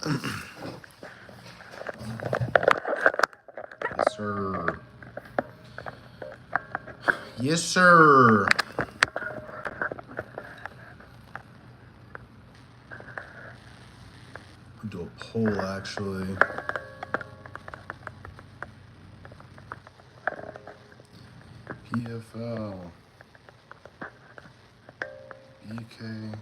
Yes, sir. Yes, sir. I'll do a poll, actually. PFL. BK.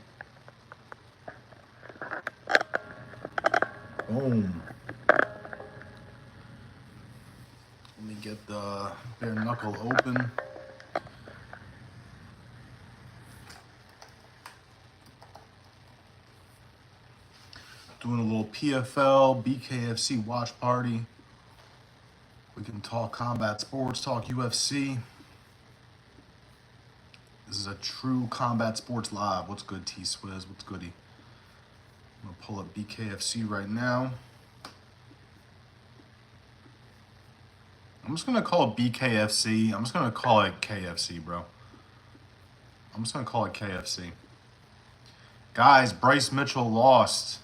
Boom. Let me get the bare knuckle open. Doing a little PFL, BKFC watch party. We can talk combat sports, talk UFC. This is a true combat sports live. What's good, T-Swizz? What's goody? I'm gonna pull up BKFC right now. I'm just gonna call it BKFC. I'm just gonna call it KFC, bro. I'm just gonna call it KFC. Guys, Bryce Mitchell lost.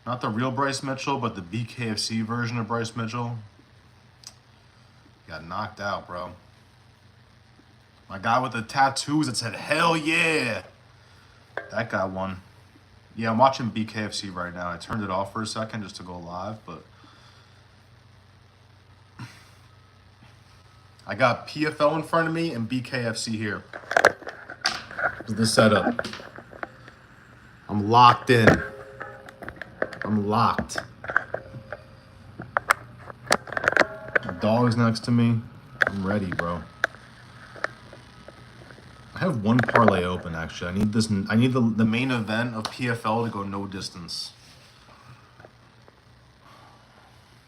Not the real Bryce Mitchell, but the BKFC version of Bryce Mitchell. Got knocked out, bro. My guy with the tattoos that said, hell yeah. That guy won. Yeah, I'm watching BKFC right now. I turned it off for a second just to go live, but I got PFL in front of me and BKFC here. This is the setup. I'm locked in. I'm locked. My dog's next to me. I'm ready, bro. I have one parlay open, actually. I need this. I need the main event of PFL to go no distance.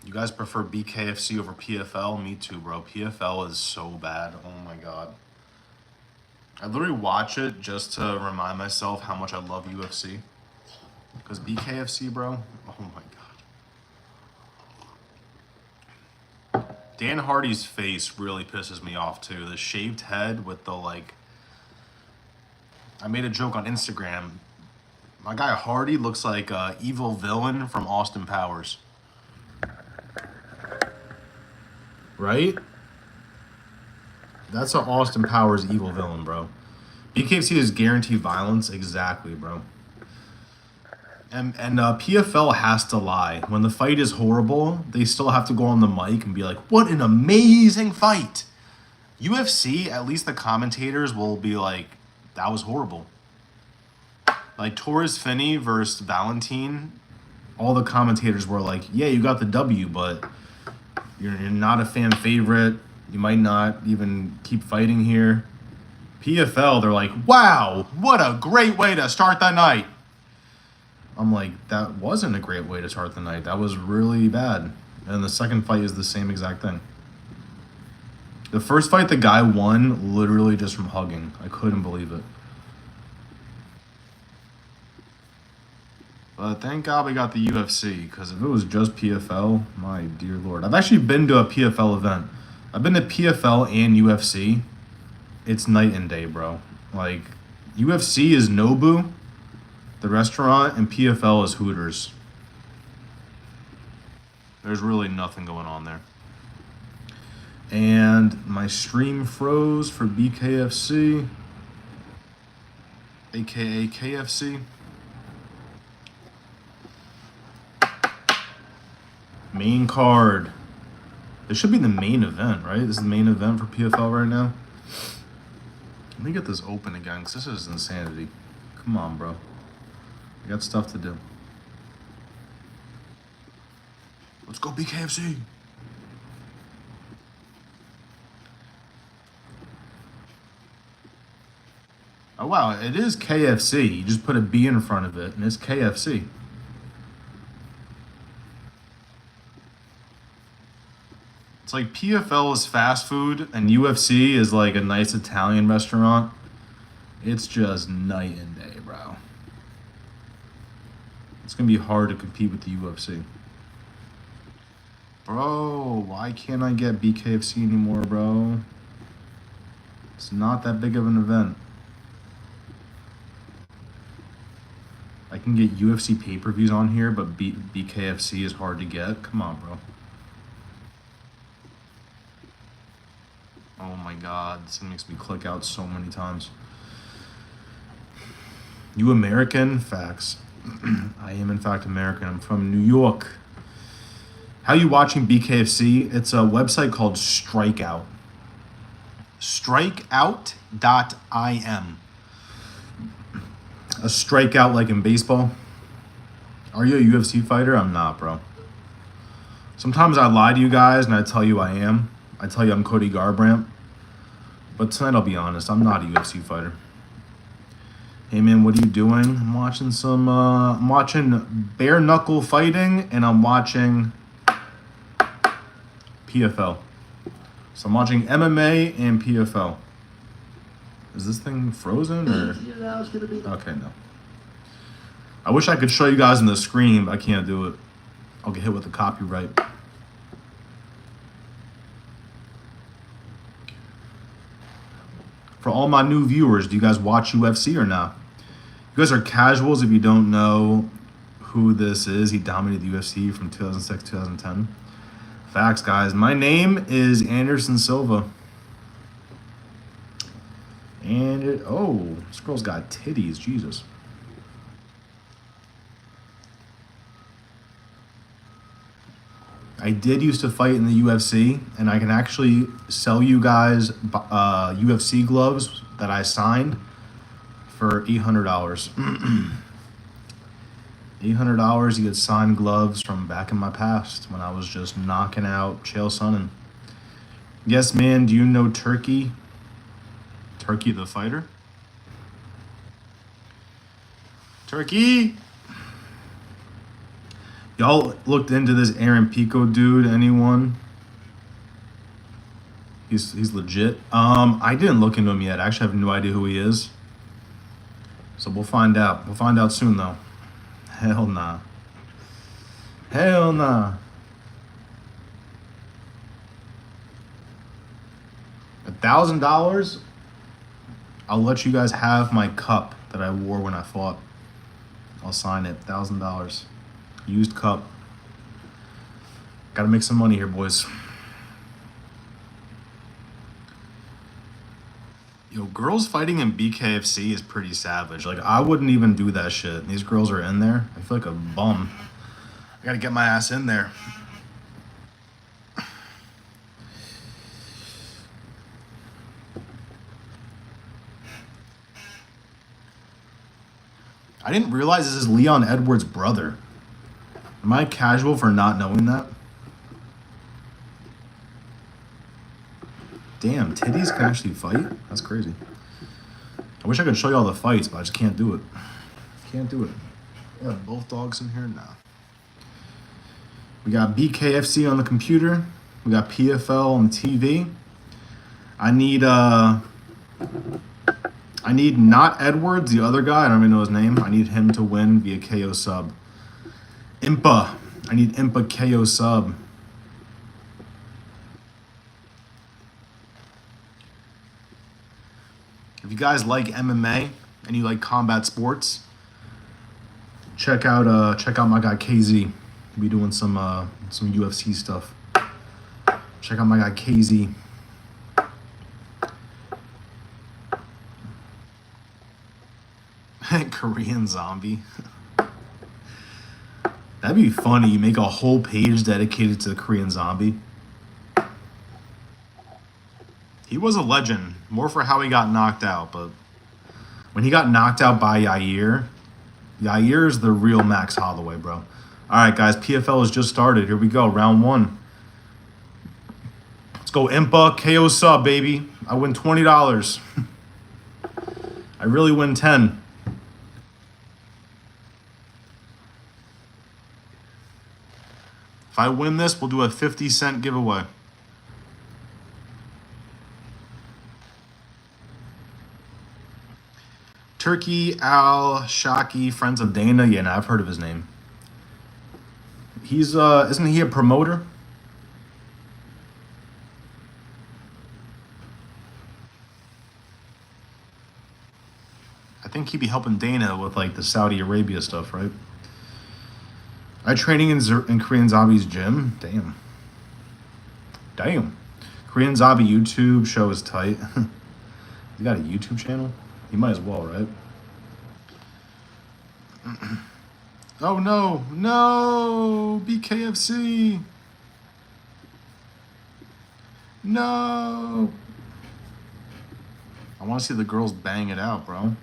You guys prefer BKFC over PFL? Me too, bro. PFL is so bad. Oh my god. I literally watch it just to remind myself how much I love UFC. Because BKFC, bro, oh my god. Dan Hardy's face really pisses me off too. The shaved head with the like... I made a joke on Instagram. My guy Hardy looks like an evil villain from Austin Powers. Right? That's an Austin Powers evil villain, bro. BKFC is guaranteed violence. Exactly, bro. And PFL has to lie. When the fight is horrible, they still have to go on the mic and be like, what an amazing fight. UFC, at least the commentators will be like, that was horrible. Like Torres Finney versus Valentine, all the commentators were like, yeah, you got the W, but you're not a fan favorite. You might not even keep fighting here. PFL, they're like, wow, what a great way to start the night. I'm like, that wasn't a great way to start the night. That was really bad. And the second fight is the same exact thing. The first fight, the guy won literally just from hugging. I couldn't believe it. But thank God we got the UFC, because if it was just PFL, my dear Lord. I've actually been to a PFL event. I've been to PFL and UFC. It's night and day, bro. Like, UFC is Nobu, the restaurant, and PFL is Hooters. There's really nothing going on there. And my stream froze for BKFC, aka KFC. Main card. This should be the main event, right? This is the main event for PFL right now. Let me get this open again, because this is insanity. Come on, bro. I got stuff to do. Let's go BKFC. Oh, wow. It is KFC. You just put a B in front of it, and it's KFC. It's like PFL is fast food, and UFC is like a nice Italian restaurant. It's just night and day, bro. It's going to be hard to compete with the UFC. Bro, why can't I get BKFC anymore, bro? It's not that big of an event. I can get UFC pay-per-views on here, but BKFC is hard to get. Come on, bro. Oh my god, this makes me click out so many times. You American? Facts. I am in fact American. I'm from New York. How you watching BKFC? It's a website called Strikeout. Strikeout.im. A strikeout like in baseball. Are you a UFC fighter? I'm not, bro. Sometimes I lie to you guys and I tell you I am. I tell you I'm Cody Garbrandt. But tonight I'll be honest, I'm not a UFC fighter. Hey man, what are you doing? I'm watching I'm watching bare knuckle fighting and I'm watching PFL. So I'm watching MMA and PFL. Is this thing frozen or? Okay, no. I wish I could show you guys on the screen, but I can't do it. I'll get hit with the copyright. For all my new viewers, do you guys watch UFC or not? You guys are casuals if you don't know who this is. He dominated the UFC from 2006 to 2010. Facts, guys. My name is Anderson Silva. And this girl's got titties. Jesus. I did used to fight in the UFC, and I can actually sell you guys UFC gloves that I signed for $800. $800, you get signed gloves from back in my past when I was just knocking out Chael Sonnen. Yes, man, do you know Turkey? Turkey the fighter? Turkey! Y'all looked into this Aaron Pico dude, anyone? He's legit. I didn't look into him yet. I actually have no idea who he is. So we'll find out. We'll find out soon though. Hell nah. Hell nah. $1,000? I'll let you guys have my cup that I wore when I fought. I'll sign it. $1,000. Used cup. Gotta make some money here, boys. Yo, girls fighting in BKFC is pretty savage. Like, I wouldn't even do that shit. These girls are in there. I feel like a bum. I gotta get my ass in there. I didn't realize this is Leon Edwards' brother. Am I casual for not knowing that? Damn, titties can actually fight? That's crazy. I wish I could show you all the fights, but I just can't do it. Can't do it. We have both dogs in here? Nah. We got BKFC on the computer. We got PFL on TV. I need not Edwards, the other guy. I don't even know his name. I need him to win via KO sub. Impa. I need Impa KO sub. If you guys like MMA and you like combat sports, check out my guy KZ. He'll be doing some UFC stuff. Check out my guy KZ. Korean zombie. That'd be funny. You make a whole page dedicated to the Korean zombie. He was a legend, more for how he got knocked out, but when he got knocked out by Yair is the real Max Holloway, bro. All right, guys, PFL has just started. Here we go, round one. Let's go Impa KO sub, baby. I win $20. I really win 10. If I win this, we'll do a 50-cent giveaway. Turkey Al-Shaki, Friends of Dana. Yeah, no, I've heard of his name. He's, isn't he a promoter? I think think he'd be helping Dana with like the Saudi Arabia stuff, right? I training in Korean Zombie's gym. Damn. Korean Zombie YouTube show is tight. You got a YouTube channel? You might as well, right? Oh no, no, BKFC. No. I want to see the girls bang it out, bro.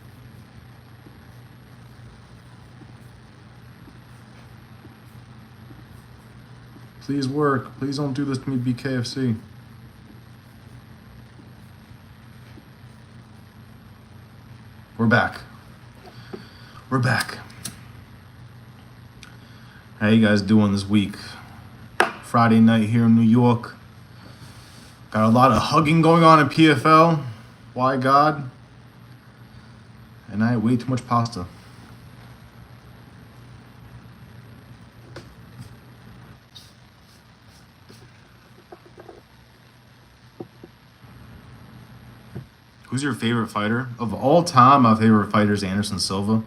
Please work. Please don't do this to me, BKFC. We're back. We're back. How you guys doing this week? Friday night here in New York. Got a lot of hugging going on in PFL. Why God? And I ate way too much pasta. Who's your favorite fighter? Of all time, my favorite fighter is Anderson Silva.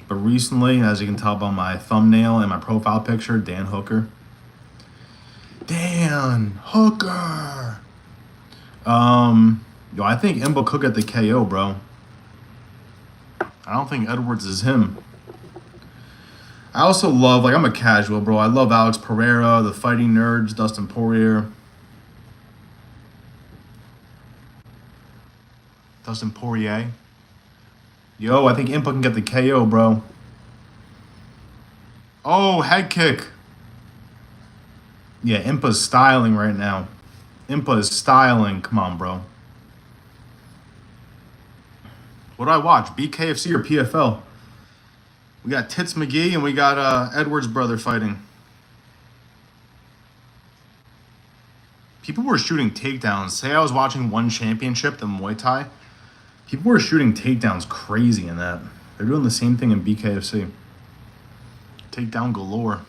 But recently, as you can tell by my thumbnail and my profile picture, Dan Hooker. Dan Hooker! Yo, I think Imba could get the KO, bro. I don't think Edwards is him. I also love, like, I'm a casual, bro. I love Alex Pereira, the Fighting Nerds, Dustin Poirier. Dustin Poirier. Yo, I think Impa can get the KO, bro. Oh, head kick. Yeah, Impa's styling right now. Impa is styling. Come on, bro. What do I watch? BKFC or PFL? We got Tits McGee and we got Edwards' brother fighting. People were shooting takedowns. Say I was watching One Championship, the Muay Thai. People were shooting takedowns crazy in that. They're doing the same thing in BKFC. Takedown galore.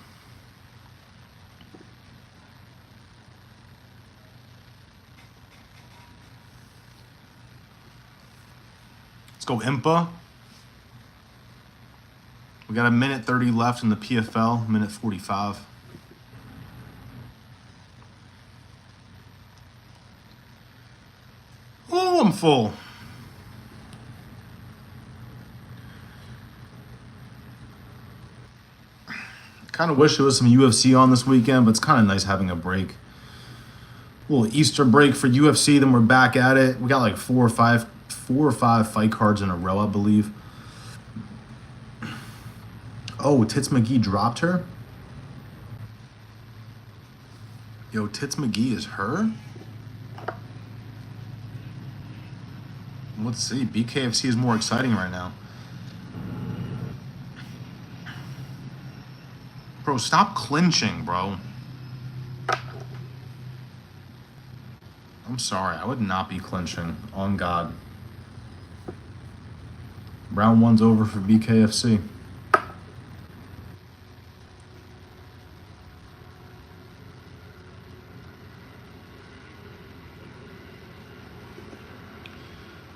Let's go Impa. We got a minute 30 left in the PFL, minute 45. Oh, I'm full. Kind of wish there was some UFC on this weekend, but it's kind of nice having a break. A little Easter break for UFC, then we're back at it. We got like four or five fight cards in a row, I believe. Oh, Tits McGee dropped her? Yo, Tits McGee is her? Let's see. BKFC is more exciting right now. Bro, stop clinching, bro. I'm sorry. I would not be clinching. On God. Round one's over for BKFC.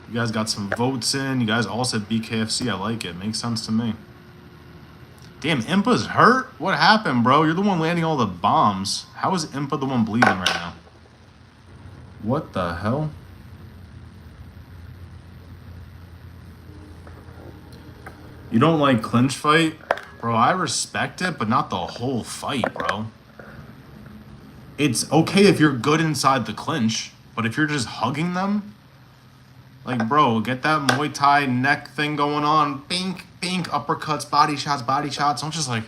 You guys got some votes in. You guys all said BKFC. I like it. Makes sense to me. Damn, Impa's hurt? What happened, bro? You're the one landing all the bombs. How is Impa the one bleeding right now? What the hell? You don't like clinch fight? Bro, I respect it, but not the whole fight, bro. It's okay if you're good inside the clinch, but if you're just hugging them, like, bro, get that Muay Thai neck thing going on. Bink, bink, uppercuts, body shots, body shots. I'm just like...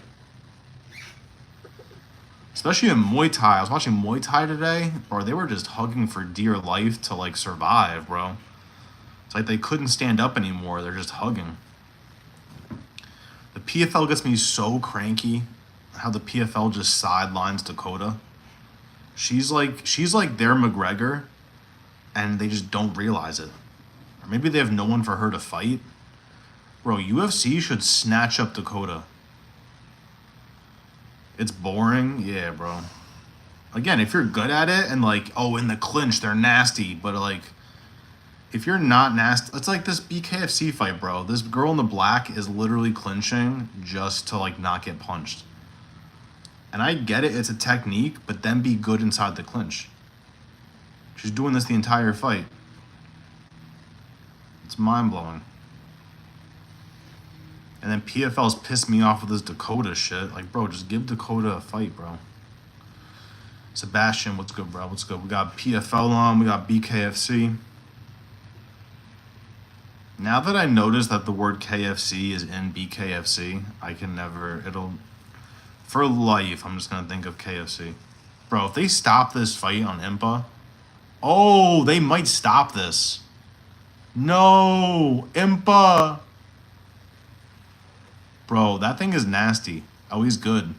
Especially in Muay Thai. I was watching Muay Thai today. Bro, they were just hugging for dear life to, like, survive, bro. It's like they couldn't stand up anymore. They're just hugging. The PFL gets me so cranky. How the PFL just sidelines Dakota. She's like their McGregor. And they just don't realize it. Or maybe they have no one for her to fight. Bro, UFC should snatch up Dakota. It's boring. Yeah, bro. Again, if you're good at it and like, oh, in the clinch, they're nasty. But like, If you're not nasty, it's like this BKFC fight, bro. This girl in the black is literally clinching just to like not get punched. And I get it, it's a technique, but then be good inside the clinch. She's doing this the entire fight. It's mind-blowing. And then PFL's pissed me off with this Dakota shit. Like, bro, just give Dakota a fight, bro. Sebastian, what's good, bro? What's good? We got PFL on, we got BKFC. Now that I notice that the word KFC is in BKFC, I can never, for life, I'm just going to think of KFC. Bro, if they stop this fight on Impa, oh, they might stop this. No, Impa. Bro, that thing is nasty. Oh, he's good.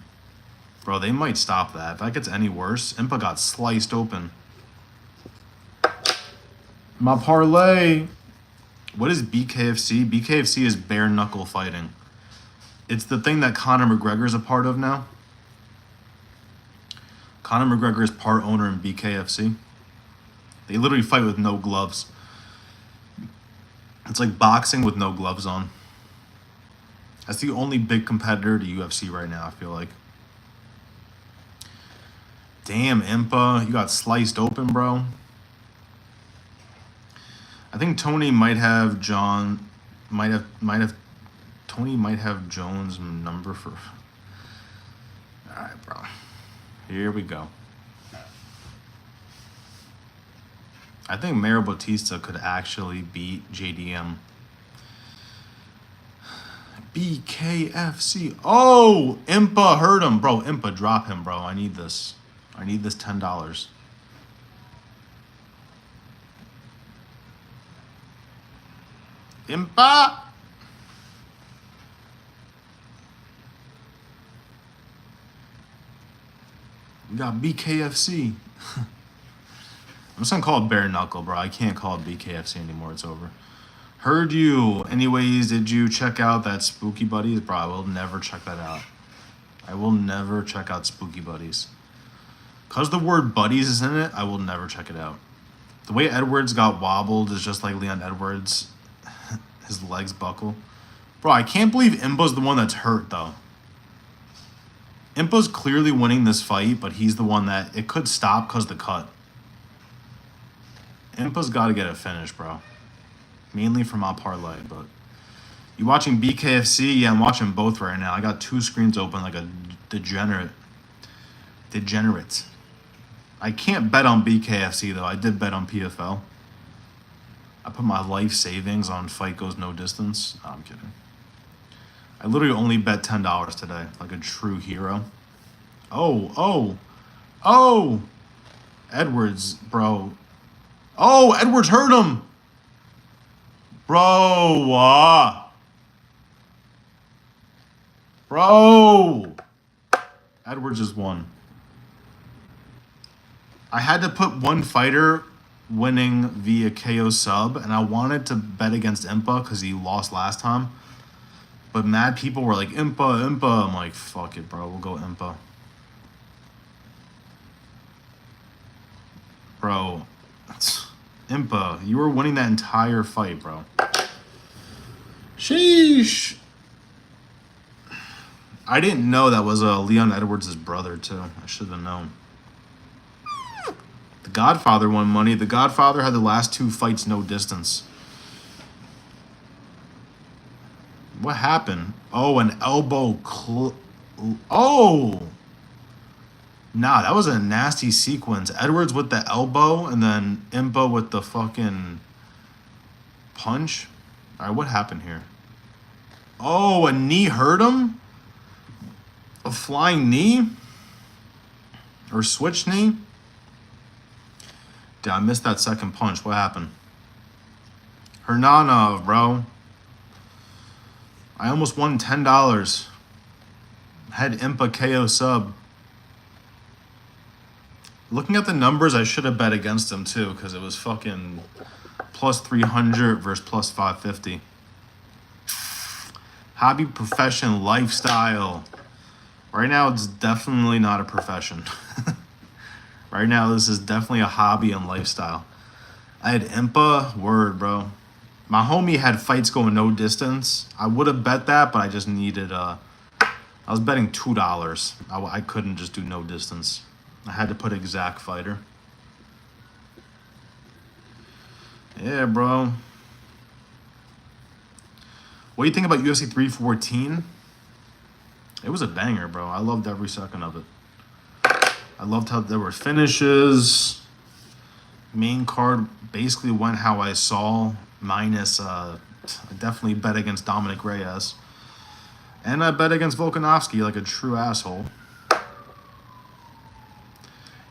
Bro, they might stop that. If that gets any worse, Impa got sliced open. My parlay. What is BKFC? BKFC is bare knuckle fighting. It's the thing that Conor McGregor's a part of now. Conor McGregor is part owner in BKFC. They literally fight with no gloves. It's like boxing with no gloves on. That's the only big competitor to UFC right now, I feel like. Damn, Impa, you got sliced open, bro. I think Tony might have Tony might have Jones' number for. All right, bro. Here we go. I think Mario Bautista could actually beat JDM. BKFC. Oh, Impa hurt him, bro. Impa, drop him, bro. I need this. I need this $10. Impa. We got BKFC. I'm just gonna call it bare knuckle, bro. I can't call it BKFC anymore. It's over. Heard you. Anyways, did you check out that Spooky Buddies? Bro, I will never check that out. I will never check out Spooky Buddies. Because the word buddies is in it, I will never check it out. The way Edwards got wobbled is just like Leon Edwards. His legs buckle. Bro, I can't believe Impa's the one that's hurt, though. Impa's clearly winning this fight, but he's the one that it could stop because of the cut. Impa's got to get it finished, bro. Mainly for my parlay, but you watching BKFC? Yeah, I'm watching both right now. I got two screens open like a degenerate. I can't bet on BKFC, though. I did bet on PFL. I put my life savings on Fight Goes No Distance. No, I'm kidding. I literally only bet $10 today, like a true hero. Oh. Edwards, bro. Oh, Edwards hurt him. Bro. Bro. Edwards just won. I had to put one fighter winning via KO sub, and I wanted to bet against Impa because he lost last time. But mad people were like, Impa. I'm like, fuck it, bro. We'll go Impa. Bro, Impa, you were winning that entire fight, bro. Sheesh. I didn't know that was Leon Edwards' brother, too. I should have known. The Godfather won money. The Godfather had the last two fights no distance. What happened? Oh, an elbow. Oh. Nah, that was a nasty sequence. Edwards with the elbow and then Impa with the fucking punch. All right, what happened here? Oh, a knee hurt him? A flying knee? Or switch knee? Dude, I missed that second punch. What happened? Hernana, bro. I almost won $10. Had Impa KO sub. Looking at the numbers, I should have bet against him too, because it was fucking plus 300 versus plus 550. Hobby, profession, lifestyle. Right now, it's definitely not a profession. Right now, this is definitely a hobby and lifestyle. I had Impa. Word, bro. My homie had fights going no distance. I would have bet that, but I just needed, I was betting $2. I couldn't just do no distance. I had to put exact fighter. Yeah, bro. What do you think about UFC 314? It was a banger, bro. I loved every second of it. I loved how there were finishes. Main card basically went how I saw, minus I definitely bet against Dominic Reyes. And I bet against Volkanovski like a true asshole.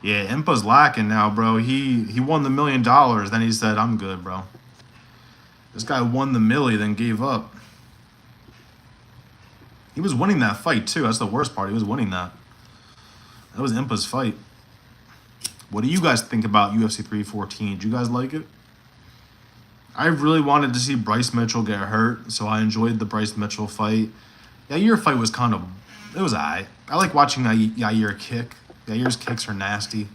Yeah, Impa's lacking now, bro. He won the $1 million, then he said, I'm good, bro. This guy won the milli, then gave up. He was winning that fight, too. That's the worst part. He was winning that. That was Impa's fight. What do you guys think about UFC 314? Do you guys like it? I really wanted to see Bryce Mitchell get hurt, so I enjoyed the Bryce Mitchell fight. Yair fight was kind of... It was alright. I like watching Yair kick. Yair's kicks are nasty.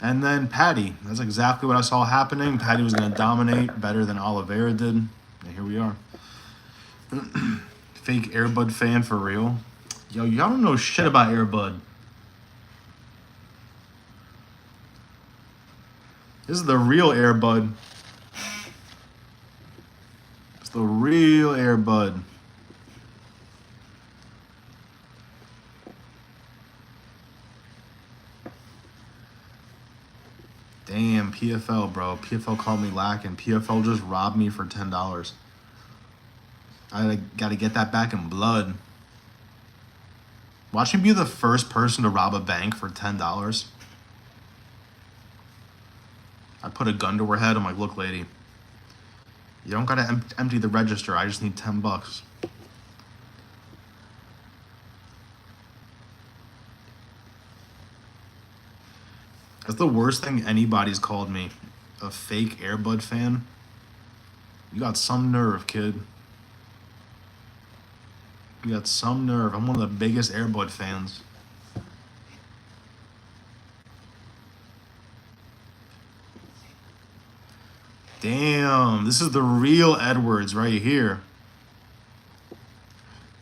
And then Patty. That's exactly what I saw happening. Patty was going to dominate better than Oliveira did. And here we are. Fake Airbud fan for real. Yo, y'all don't know shit about Airbud. This is the real Airbud. It's the real Airbud. Damn, PFL, bro. PFL called me lacking. PFL just robbed me for $10. I gotta get that back in blood. Watch me be the first person to rob a bank for $10. I put a gun to her head. I'm like, look, lady, you don't gotta empty the register. I just need $10. That's the worst thing anybody's called me. A fake Airbud fan. You got some nerve, kid. You got some nerve. I'm one of the biggest Airbud fans. Damn, this is the real Edwards right here.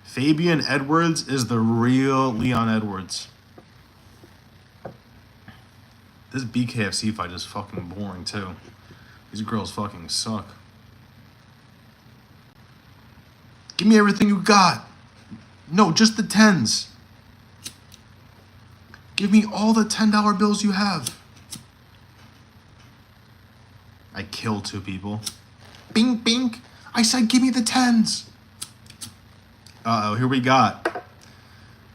Fabian Edwards is the real Leon Edwards. This BKFC fight is fucking boring too. These girls fucking suck. Give me everything you got. No, just the tens. Give me all the $10 bills you have. I killed 2 people. Bink, bink. I said give me the tens. Uh-oh, here we go.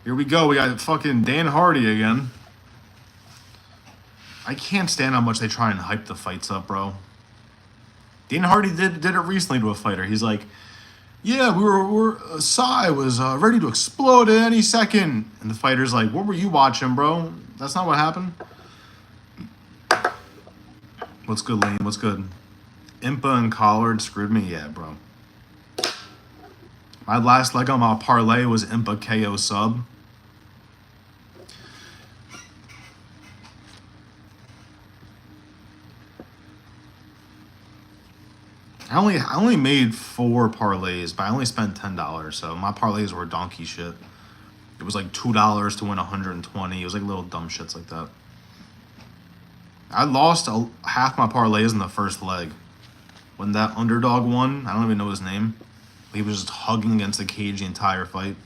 We got fucking Dan Hardy again. I can't stand how much they try and hype the fights up, bro. Dan Hardy did it recently to a fighter. He's like, yeah, Sai was ready to explode at any second. And the fighter's like, what were you watching, bro? That's not what happened. What's good, Lane? What's good? Impa and Collard screwed me? Yeah, bro. My last leg on my parlay was Impa KO sub. I only made 4 parlays, but I only spent $10, so my parlays were donkey shit. It was like $2 to win 120. It was like little dumb shits like that. I lost half my parlays in the first leg. When that underdog won, I don't even know his name. He was just hugging against the cage the entire fight.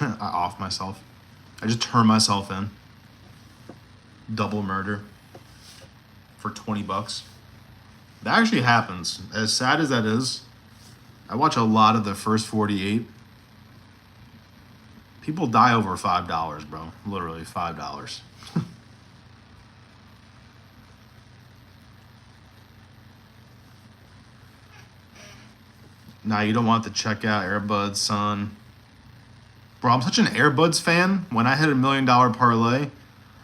I offed myself. I just turned myself in. Double murder for $20. That actually happens. As sad as that is, I watch a lot of the first 48. People die over $5, bro. Literally $5. Nah, you don't want to check out Airbuds, son. Bro, I'm such an Airbuds fan. When I hit $1 million parlay,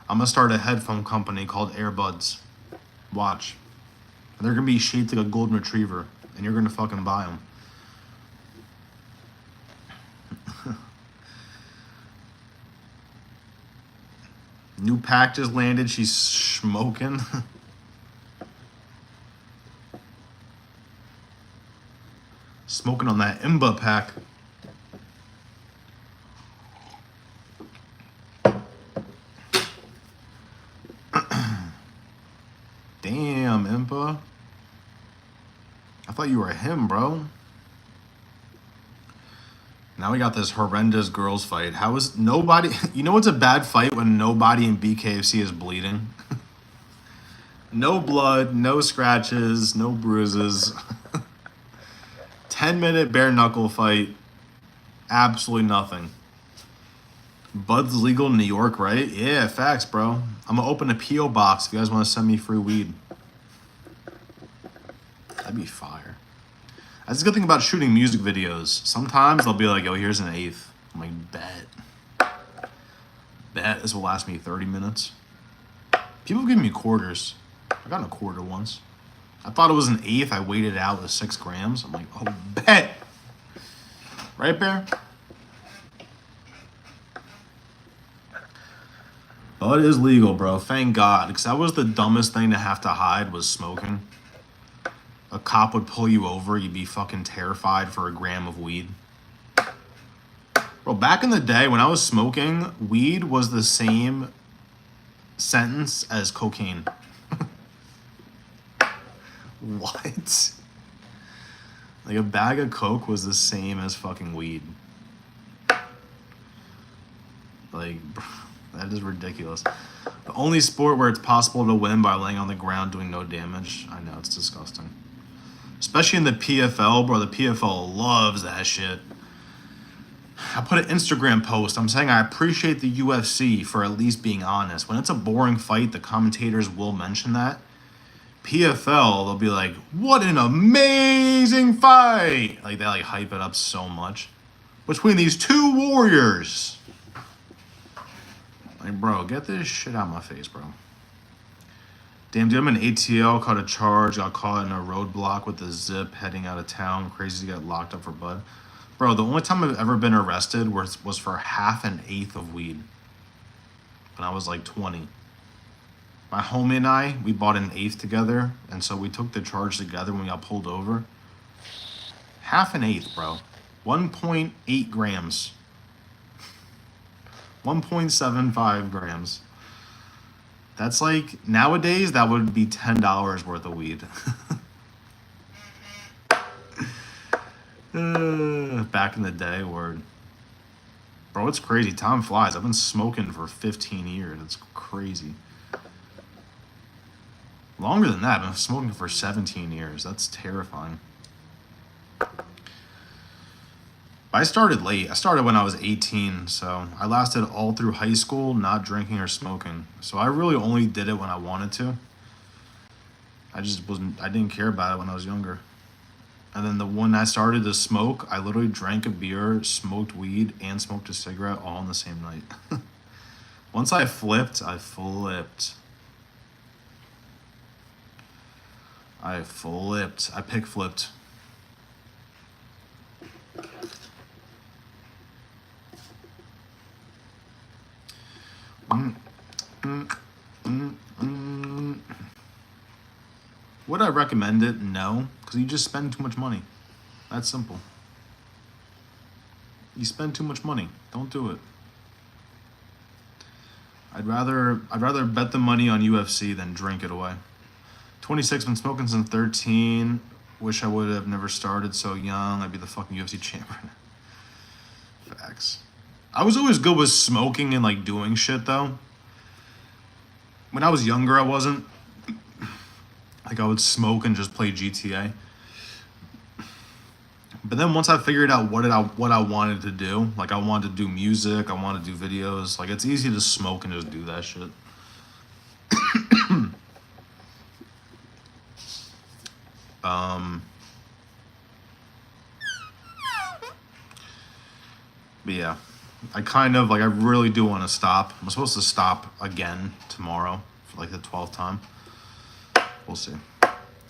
I'm going to start a headphone company called Airbuds. Watch. And they're going to be shaped like a golden retriever. And you're going to fucking buy them. New pack just landed. She's smoking. Smoking on that Imba pack. Damn, Impa. I thought you were him, bro. Now we got this horrendous girls fight. How is nobody... You know what's a bad fight? When nobody in BKFC is bleeding. No blood, no scratches, no bruises. 10-minute bare knuckle fight. Absolutely nothing. Bud's legal in New York, right? Yeah, facts, bro. I'm gonna open a P.O. box if you guys want to send me free weed. That'd be fire. That's a good thing about shooting music videos. Sometimes they'll be like, yo, here's an eighth. I'm like, bet. Bet this will last me 30 minutes. People give me quarters. I got a quarter once. I thought it was an eighth. I weighed it out with 6 grams. I'm like, oh, bet. Right, Bear? Bud is legal, bro. Thank God. Because that was the dumbest thing to have to hide was smoking. A cop would pull you over. You'd be fucking terrified for a gram of weed. Bro, back in the day when I was smoking, weed was the same sentence as cocaine. What? Like a bag of coke was the same as fucking weed. Like, that is ridiculous. The only sport where it's possible to win by laying on the ground doing no damage. I know, it's disgusting. Especially in the PFL, bro. The PFL loves that shit. I put an Instagram post. I'm saying I appreciate the UFC for at least being honest. When it's a boring fight, the commentators will mention that. PFL, they'll be like, what an amazing fight. Like, they like hype it up so much. Between these two warriors. Like, bro, get this shit out of my face, bro. Damn, dude, I'm in ATL, caught a charge, got caught in a roadblock with the zip heading out of town. Crazy to get locked up for bud. Bro, the only time I've ever been arrested was for half an eighth of weed. When I was like 20. My homie and I, we bought an eighth together, and so we took the charge together when we got pulled over. Half an eighth, bro. 1.8 grams. 1.75 grams. That's like, nowadays, that would be $10 worth of weed. Back in the day, word. Bro, it's crazy. Time flies. I've been smoking for 15 years. It's crazy. Longer than that. I've been smoking for 17 years. That's terrifying. I started late. I started when I was 18, so I lasted all through high school not drinking or smoking. So I really only did it when I wanted to. I didn't care about it when I was younger. And then when I started to smoke, I literally drank a beer, smoked weed, and smoked a cigarette all in the same night. Once I flipped, I flipped. I pick flipped. Would I recommend it? No, because you just spend too much money. That's simple. You spend too much money. Don't do it. I'd rather bet the money on UFC than drink it away. 26, been smoking since 13. Wish I would have never started so young. I'd be the fucking UFC champion. Facts. I was always good with smoking and like doing shit though. When I was younger, I wasn't. Like I would smoke and just play GTA. But then once I figured out what I wanted to do, like I wanted to do music, I wanted to do videos. Like it's easy to smoke and just do that shit. But yeah, I really do want to stop. I'm supposed to stop again tomorrow for like the 12th time. We'll see.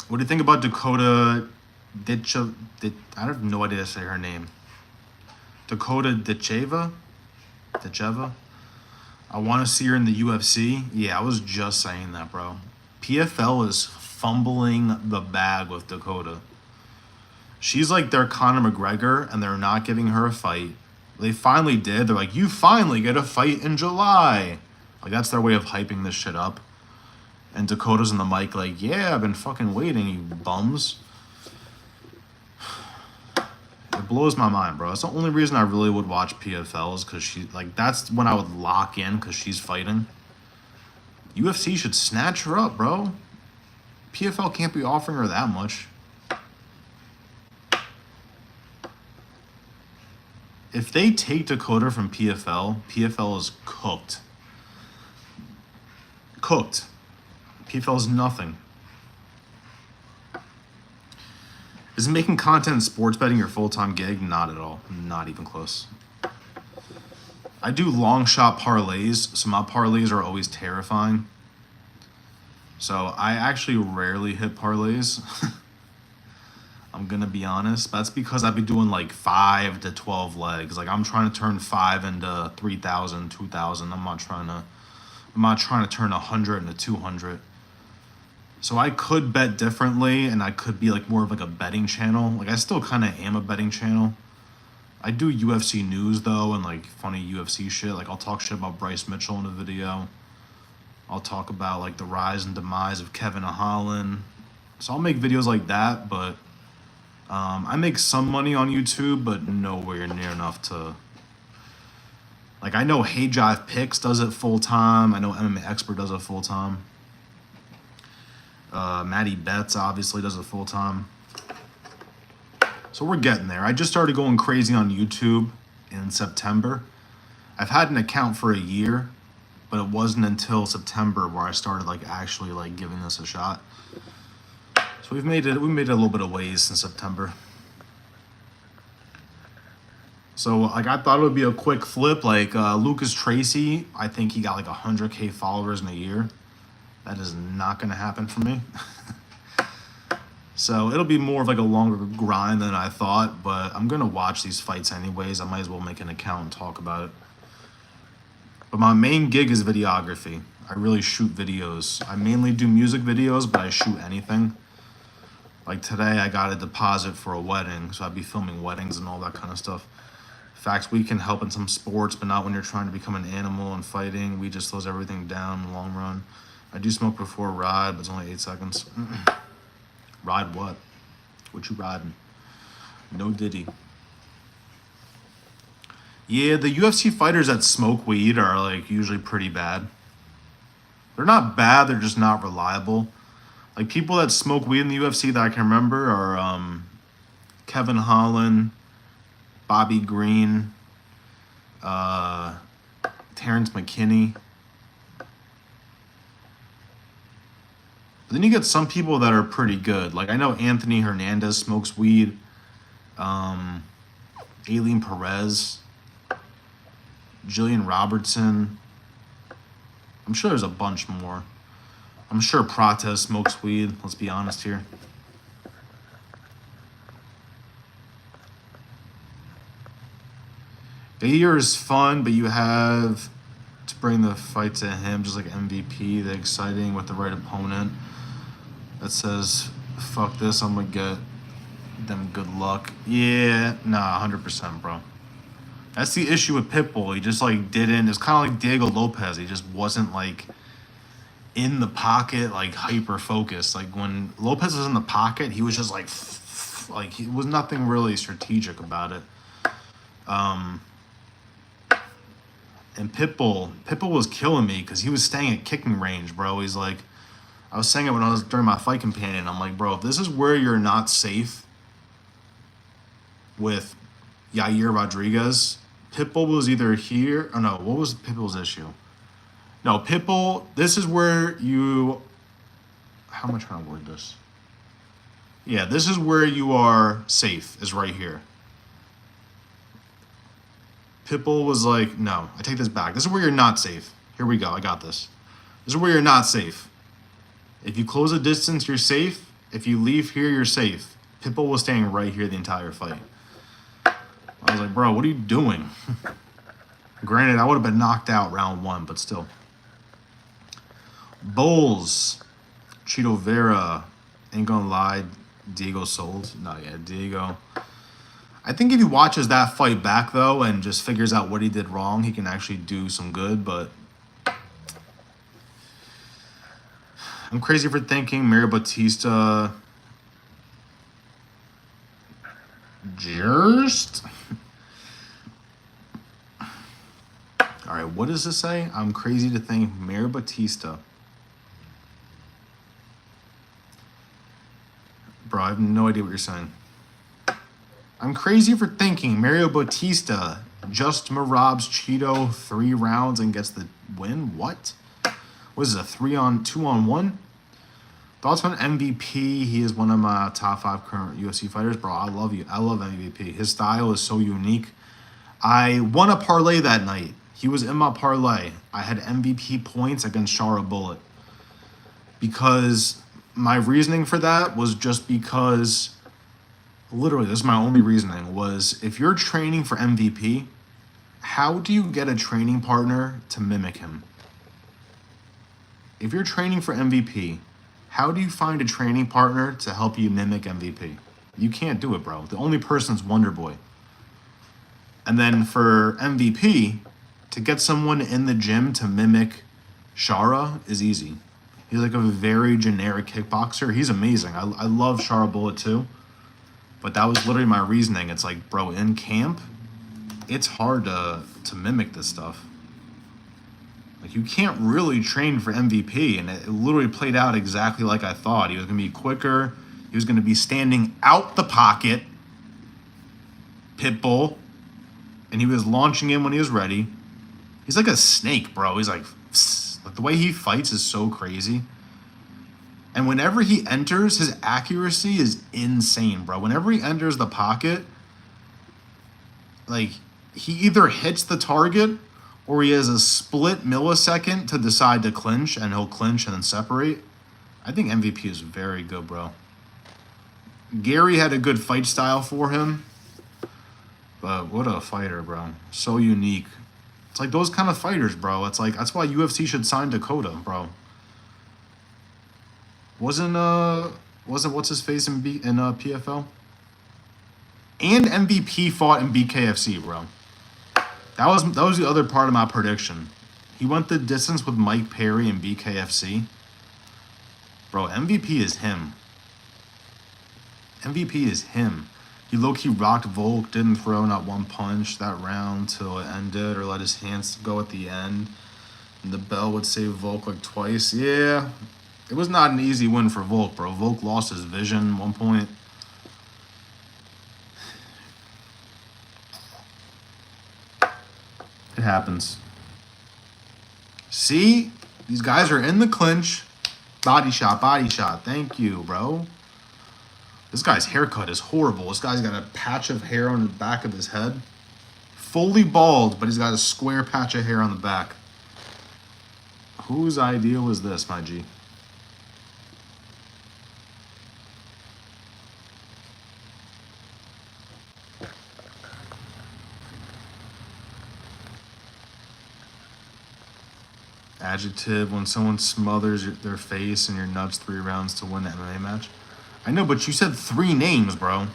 What do you think about Dakota I have no idea how to say her name. Dakota Ditcheva? I want to see her in the UFC. Yeah, I was just saying that, bro. PFL is fumbling the bag with Dakota. She's like their Conor McGregor, and they're not giving her a fight. They finally did. They're like, you finally get a fight in July. Like, that's their way of hyping this shit up. And Dakota's in the mic like, yeah, I've been fucking waiting, you bums. It blows my mind, bro. That's the only reason I really would watch PFL is because she, like, that's when I would lock in because she's fighting. UFC should snatch her up, bro. PFL can't be offering her that much. If they take Dakota from PFL, PFL is cooked. Cooked. PFL is nothing. Is making content in sports betting your full-time gig? Not at all. Not even close. I do long shot parlays, so my parlays are always terrifying. So I actually rarely hit parlays. I'm gonna be honest. That's because I've been doing like 5 to 12 legs. Like I'm trying to turn 5 into 3,000, 2,000. I'm not trying to turn 100 into 200. So I could bet differently, and I could be like more of like a betting channel. Like I still kind of am a betting channel. I do UFC news though, and like funny UFC shit. Like I'll talk shit about Bryce Mitchell in a video. I'll talk about like the rise and demise of Kevin Holland. So I'll make videos like that, but I make some money on YouTube, but nowhere near enough to. Like I know Hey Jive Picks does it full time. I know MMA Expert does it full time. Maddie Betts obviously does it full time. So we're getting there. I just started going crazy on YouTube in September. I've had an account for a year, but it wasn't until September where I started like actually like giving this a shot. So we made it a little bit of ways in September. So like I thought it would be a quick flip. Like Lucas Tracy, I think he got like 100K followers in a year. That is not going to happen for me. So it'll be more of like a longer grind than I thought, but I'm going to watch these fights anyways. I might as well make an account and talk about it. But my main gig is videography. I really shoot videos. I mainly do music videos, but I shoot anything. Like today I got a deposit for a wedding, so I'd be filming weddings and all that kind of stuff. Facts, we can help in some sports, but not when you're trying to become an animal and fighting. We just slows everything down in the long run. I do smoke before ride, but it's only 8 seconds. Ride what? What you riding? No Diddy. Yeah, the UFC fighters that smoke weed are like usually pretty bad. They're not bad, they're just not reliable. Like people that smoke weed in the UFC that I can remember are Kevin Holland, Bobby Green, Terrence McKinney. But then you get some people that are pretty good. Like I know Anthony Hernandez smokes weed. Aileen Perez. Jillian Robertson. I'm sure there's a bunch more. I'm sure Prates smokes weed. Let's be honest here. Bayer is fun, but you have to bring the fight to him, just like MVP, the exciting with the right opponent. That says, fuck this, I'm gonna get them good luck. Yeah, nah, 100%, bro. That's the issue with Pitbull. He just like didn't. It's kind of like Diego Lopez. He just wasn't like in the pocket, like hyper focused. Like when Lopez was in the pocket, he was just like he was nothing really strategic about it. And Pitbull was killing me because he was staying at kicking range, bro. He's like, I was saying it when I was during my fight companion. I'm like, bro, if this is where you're not safe with Yair Rodriguez, Pitbull was either here. Oh no, what was Pitbull's issue? No, Pitbull, this is where you. How am I trying to word this? Yeah, this is where you are safe, is right here. Pitbull was like, no, I take this back. This is where you're not safe. Here we go, I got this. This is where you're not safe. If you close a distance, you're safe. If you leave here, you're safe. Pitbull was staying right here the entire fight. I was like, bro, what are you doing? Granted, I would have been knocked out round 1, but still. Bulls. Chito Vera. Ain't gonna lie. Diego sold. Not yet. Diego. I think if he watches that fight back, though, and just figures out what he did wrong, he can actually do some good, but... I'm crazy for thinking Mario Batista... Just... Alright, what does this say? I'm crazy to think Mario Batista... Bro, I have no idea what you're saying. I'm crazy for thinking Mario Batista just Marab's Cheeto 3 rounds and gets the win? What? What is it, a 2-on-1? Thoughts on MVP? He is one of my top 5 current UFC fighters. Bro, I love you. I love MVP. His style is so unique. I won a parlay that night. He was in my parlay. I had MVP points against Shara Bullet. Because my reasoning for that was just because... Literally, this is my only reasoning, was if you're training for MVP, how do you get a training partner to mimic him? If you're training for MVP, how do you find a training partner to help you mimic MVP? You can't do it, bro. The only person's Wonder Boy. And then for MVP, to get someone in the gym to mimic Shara is easy. He's like a very generic kickboxer. He's amazing. I love Shara Bullet too. But that was literally my reasoning. It's like, bro, in camp, it's hard to mimic this stuff. Like, you can't really train for MVP, and it literally played out exactly like I thought. He was going to be quicker. He was going to be standing out the pocket, Pitbull, and he was launching in when he was ready. He's like a snake, bro. He's like the way he fights is so crazy. And whenever he enters, his accuracy is insane, bro. Whenever he enters the pocket, like, he either hits the target or he has a split millisecond to decide to clinch, and he'll clinch and then separate. I think MVP is very good, bro. Gary had a good fight style for him, but what a fighter, bro. So unique. It's like those kind of fighters, bro. It's like, that's why UFC should sign Dakota, bro. Wasn't what's his face in PFL? And MVP fought in BKFC, bro. That was the other part of my prediction. He went the distance with Mike Perry in BKFC. Bro, MVP is him. MVP is him. He low-key rocked Volk, didn't throw not one punch that round till it ended, or let his hands go at the end. And the bell would save Volk like twice. Yeah. It was not an easy win for Volk, bro. Volk lost his vision at one point. It happens. See? These guys are in the clinch. Body shot, body shot. Thank you, bro. This guy's haircut is horrible. This guy's got a patch of hair on the back of his head. Fully bald, but he's got a square patch of hair on the back. Whose idea was this, my G? Adjective, when someone smothers their face and your nuts 3 rounds to win an MMA match. I know, but you said 3 names, bro.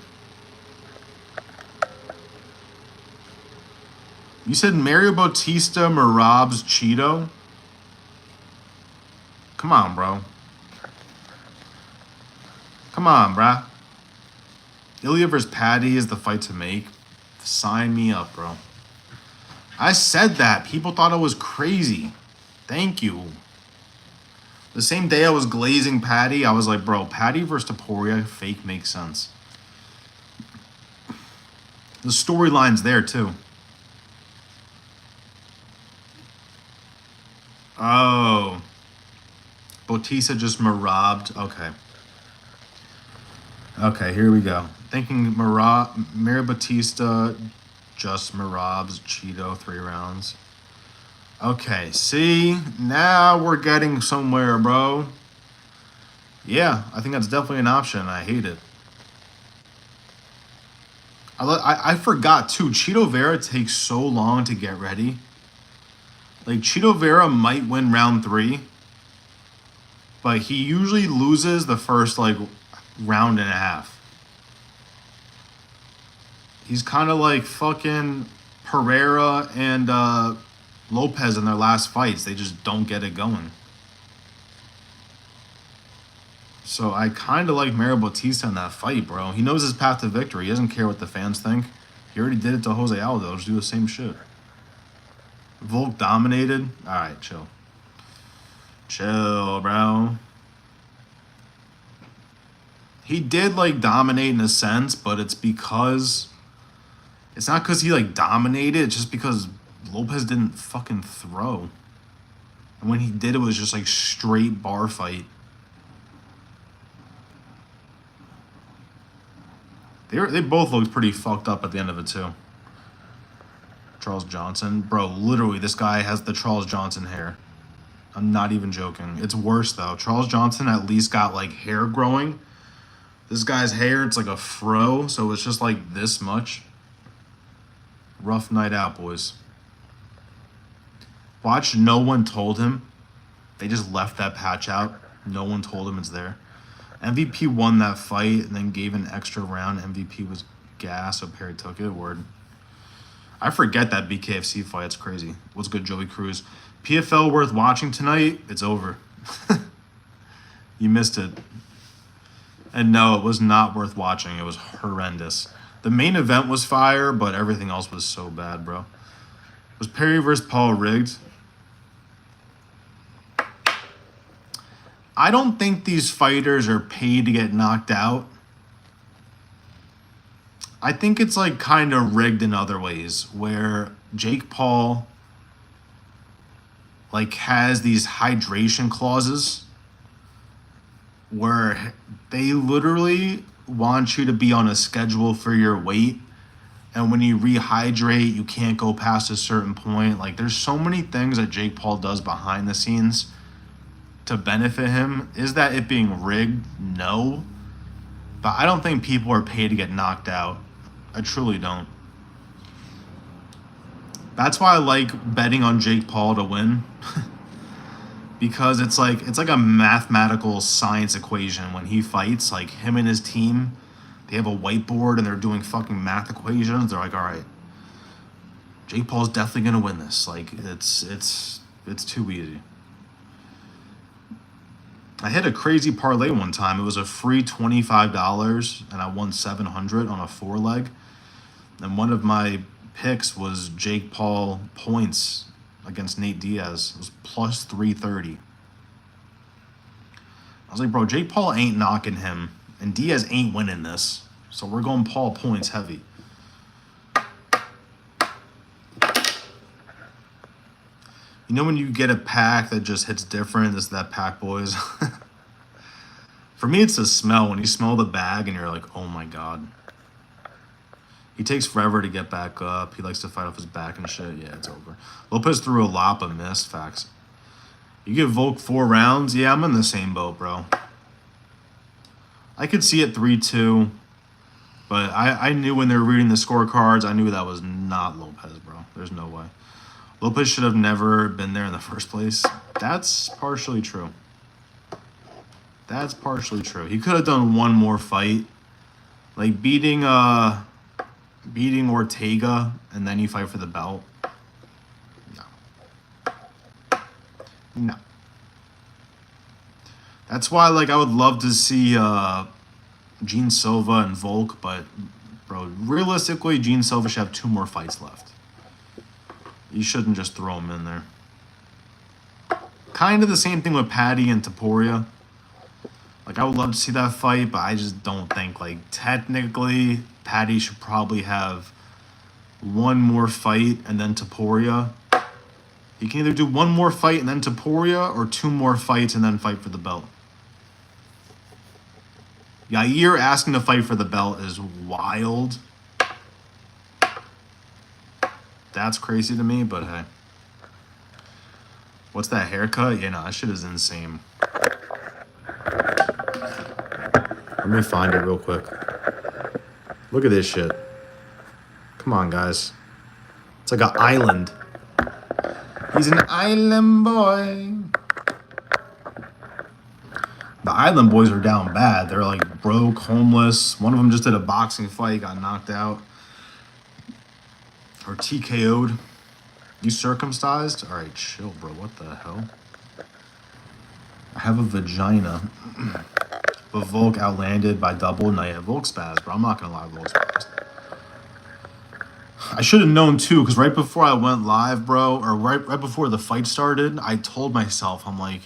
You said Mario Bautista, Marab's Cheeto. Come on, bro. Come on, bruh. Ilya vs. Paddy is the fight to make. Sign me up, bro. I said that. People thought I was crazy. Thank you. The same day I was glazing Paddy, I was like, bro, Paddy versus Taporia, fake makes sense. The storyline's there, too. Oh. Bautista just Marabed. Okay. Okay, here we go. Thinking Mario Bautista just Marab's Cheeto 3 rounds. Okay, see? Now we're getting somewhere, bro. Yeah, I think that's definitely an option. I hate it. I forgot, too. Cheeto Vera takes so long to get ready. Like, Chito Vera might win round 3, but he usually loses the first, like, round and a half. He's kind of like fucking Pereira and Lopez in their last fights. They just don't get it going. So I kind of like Mario Bautista in that fight, bro. He knows his path to victory. He doesn't care what the fans think. He already did it to Jose Aldo. Just do the same shit. Volk dominated. All right, chill. Chill, bro. He did, like, dominate in a sense, but it's because... It's not because he, like, dominated. It's just because Lopez didn't fucking throw. And when he did, it was just, like, straight bar fight. They both looked pretty fucked up at the end of it, too. Charles Johnson. Bro, literally, this guy has the Charles Johnson hair. I'm not even joking. It's worse, though. Charles Johnson at least got, like, hair growing. This guy's hair, it's like a fro, so it's just, like, this much. Rough night out, boys. Watch, no one told him. They just left that patch out. No one told him it's there. MVP won that fight and then gave an extra round. MVP was gas, so Perry took it. Word. I forget that BKFC fight. It's crazy. What's good, Joey Cruz? PFL worth watching tonight? It's over. You missed it. And no, it was not worth watching. It was horrendous. The main event was fire, but everything else was so bad, bro. Was Perry versus Paul rigged? I don't think these fighters are paid to get knocked out. I think it's like kind of rigged in other ways, where Jake Paul like has these hydration clauses where they literally want you to be on a schedule for your weight, and when you rehydrate, you can't go past a certain point. Like, there's so many things that Jake Paul does behind the scenes to benefit him. Is that it being rigged? No. But I don't think people are paid to get knocked out. I truly don't. That's why I like betting on Jake Paul to win. Because it's like a mathematical science equation when he fights. Like, him and his team, they have a whiteboard and they're doing fucking math equations. They're like, all right, Jake Paul's definitely gonna win this. Like, it's too easy. I hit a crazy parlay one time. It was a free $25 and I won $700 on a 4-leg. And one of my picks was Jake Paul points against Nate Diaz. It was plus 330. I was like, bro, Jake Paul ain't knocking him, and Diaz ain't winning this. So we're going Paul points heavy. You know when you get a pack that just hits different? This is that pack, boys. For me, it's the smell. When you smell the bag and you're like, oh my God. He takes forever to get back up. He likes to fight off his back and shit. Yeah, it's over. Lopez threw a lot but missed. Facts. You give Volk 4 rounds? Yeah, I'm in the same boat, bro. I could see it 3-2. But I knew when they were reading the scorecards, I knew that was not Lopez, bro. There's no way. Lopez should have never been there in the first place. That's partially true. That's partially true. He could have done one more fight. Like beating Ortega and then you fight for the belt. No. That's why, like, I would love to see Gene Silva and Volk, but, bro, realistically, Gene Silva should have 2 more fights left. You shouldn't just throw him in there. Kind of the same thing with Patty and Taporia. Like, I would love to see that fight, but I just don't think, like, technically, Patty should probably have 1 more fight and then Taporia. You can either do 1 more fight and then Taporia, or 2 more fights and then fight for the belt. Yair asking to fight for the belt is wild. That's crazy to me, but hey. What's that haircut? Yeah, no, that shit is insane. Let me find it real quick. Look at this shit. Come on, guys. It's like an island. He's an island boy. The island boys are down bad. They're like broke, homeless. One of them just did a boxing fight, got knocked out. Or TKO'd. You circumcised? Alright, chill, bro. What the hell? I have a vagina. But Volk outlanded by double. Nah, yeah, Volk spaz, bro. I'm not gonna lie, Volk spaz. I should have known too, because right before I went live, bro, or right before the fight started, I told myself, I'm like,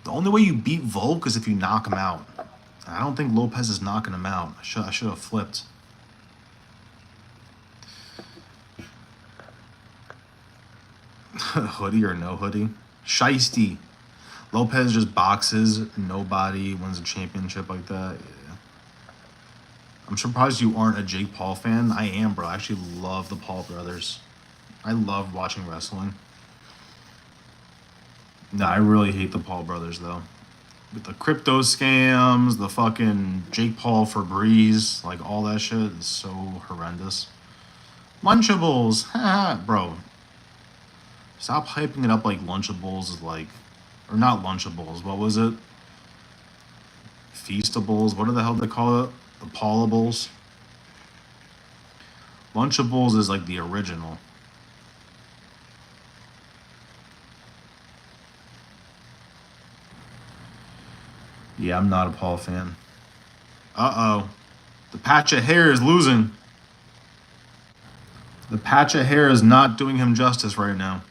the only way you beat Volk is if you knock him out. And I don't think Lopez is knocking him out. I should have flipped. Hoodie or no hoodie? Shiesty. Lopez just boxes. Nobody wins a championship like that. Yeah. I'm surprised you aren't a Jake Paul fan. I am, bro. I actually love the Paul brothers. I love watching wrestling. No, I really hate the Paul brothers, though. With the crypto scams, the fucking Jake Paul for Breeze, like all that shit is so horrendous. Lunchables, haha, bro. Stop hyping it up like Lunchables is like, or not Lunchables, what was it? Feastables, what the hell do they call it? The Paulables. Lunchables is like the original. Yeah, I'm not a Paul fan. Uh-oh. The patch of hair is losing. The patch of hair is not doing him justice right now.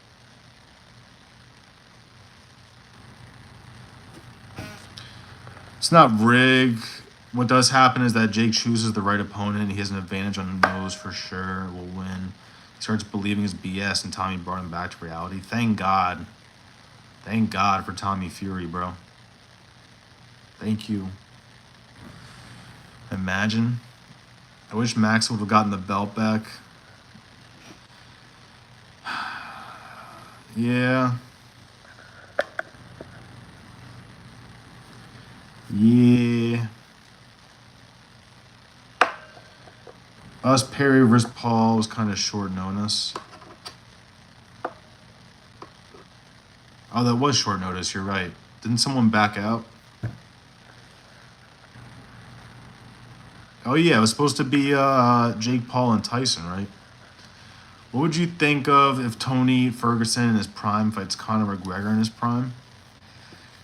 It's not rigged. What does happen is that Jake chooses the right opponent. He has an advantage on the nose for sure. Will win. He starts believing his BS, and Tommy brought him back to reality. Thank God. Thank God for Tommy Fury, bro. Thank you. Imagine. I wish Max would have gotten the belt back. Yeah. Yeah. Us Perry versus Paul was kind of short notice. Oh, that was short notice. You're right. Didn't someone back out? Oh, yeah. It was supposed to be Jake Paul and Tyson, right? What would you think of if Tony Ferguson in his prime fights Conor McGregor in his prime?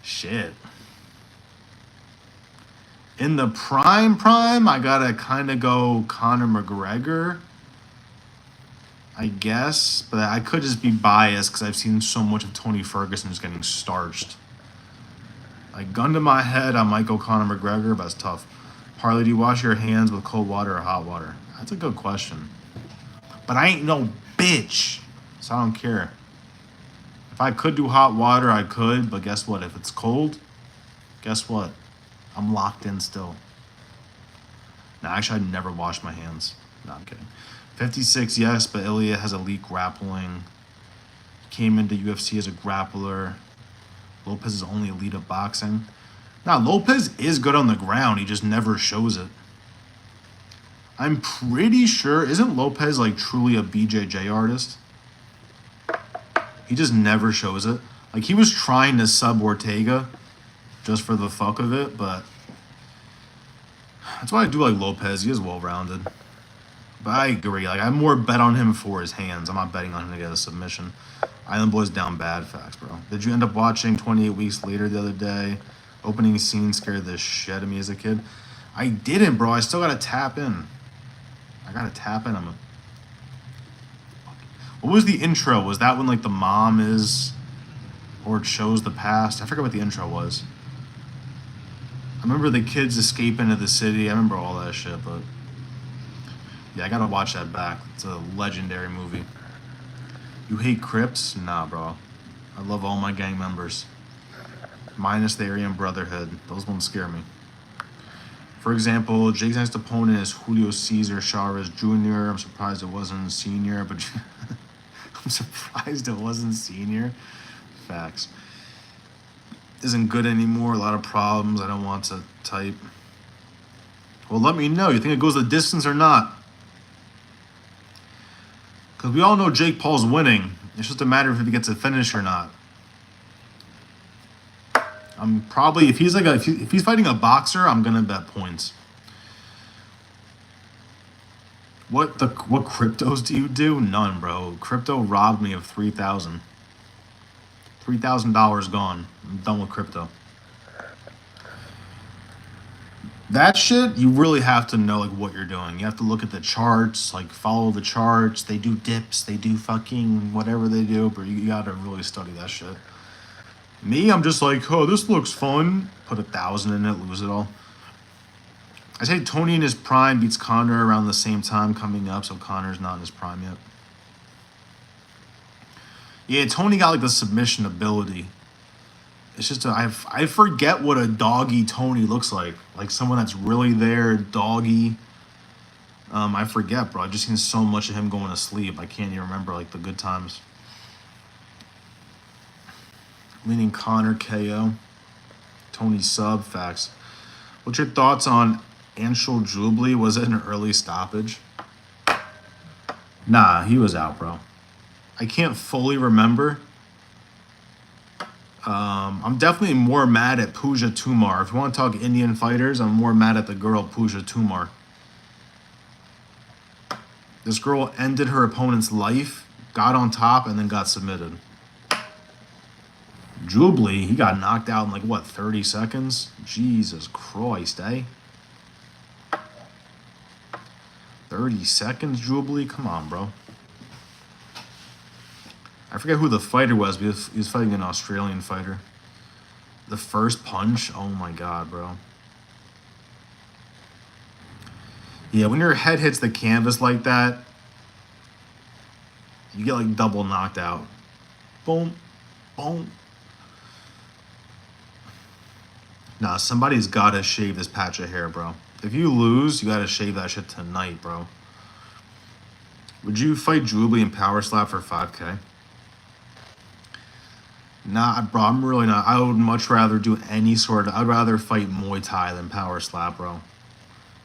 Shit. In the prime, I gotta kind of go Conor McGregor, I guess. But I could just be biased because I've seen so much of Tony Ferguson just getting starched. Like, gun to my head, I might go Conor McGregor, but that's tough. Harley, do you wash your hands with cold water or hot water? That's a good question. But I ain't no bitch, so I don't care. If I could do hot water, I could. But guess what? If it's cold, guess what? I'm locked in still. No, actually, I'd never wash my hands. No, I'm kidding. 56, yes, but Ilya has elite grappling. Came into UFC as a grappler. Lopez is only elite at boxing. Now, Lopez is good on the ground. He just never shows it. I'm pretty sure, isn't Lopez like truly a BJJ artist? He just never shows it. Like, he was trying to sub Ortega just for the fuck of it, but that's why I do like Lopez. He is well-rounded. But I agree. Like, I'm more bet on him for his hands. I'm not betting on him to get a submission. Island Boys down bad. Facts, bro. Did you end up watching 28 Weeks Later the other day? Opening scene scared the shit out of me as a kid. I didn't, bro. I still gotta tap in. What was the intro? Was that when, like, the mom is... or it shows the past? I forget what the intro was. I remember the kids escape into the city. I remember all that shit, but... yeah, I gotta watch that back. It's a legendary movie. You hate Crips? Nah, bro. I love all my gang members. Minus the Aryan Brotherhood. Those ones scare me. For example, Jake's next opponent is Julio Cesar Chavez Jr. I'm surprised it wasn't Senior, but... I'm surprised it wasn't Senior. Facts. Isn't good anymore. A lot of problems. I don't want to type. Well, let me know. You think it goes the distance or not? Because we all know Jake Paul's winning. It's just a matter of if he gets a finish or not. I'm probably if he's fighting a boxer, I'm gonna bet points. What cryptos do you do? None, bro. Crypto robbed me of $3,000. $3,000 gone. I'm done with crypto. That shit, you really have to know like what you're doing. You have to look at the charts, like follow the charts. They do dips, they do fucking whatever they do, but you gotta really study that shit. Me, I'm just like, oh, this looks fun. Put 1,000 in it, lose it all. I say Tony in his prime beats Conor around the same time coming up, so Conor's not in his prime yet. Yeah, Tony got like the submission ability. It's just I forget what a doggy Tony looks like someone that's really there, doggy. I forget, bro. I've just seen so much of him going to sleep. I can't even remember like the good times. Leaning Conor KO. Tony sub, facts. What's your thoughts on Anshul Jubilee? Was it an early stoppage? Nah, he was out, bro. I can't fully remember. I'm definitely more mad at Pooja Tumar. If you want to talk Indian fighters, I'm more mad at the girl Pooja Tumar. This girl ended her opponent's life, got on top, and then got submitted. Jubilee, he got knocked out in like, what, 30 seconds? Jesus Christ, eh? 30 seconds, Jubilee? Come on, bro. I forget who the fighter was, but he was fighting an Australian fighter. The first punch, oh my god, bro. Yeah, when your head hits the canvas like that, you get like double knocked out. Boom, boom. Nah, somebody's gotta shave this patch of hair, bro. If you lose, you gotta shave that shit tonight, bro. Would you fight Jubilee in Power Slap for 5K? Nah, bro, I'm really not. I would much rather do any sort of... I'd rather fight Muay Thai than Power Slap, bro.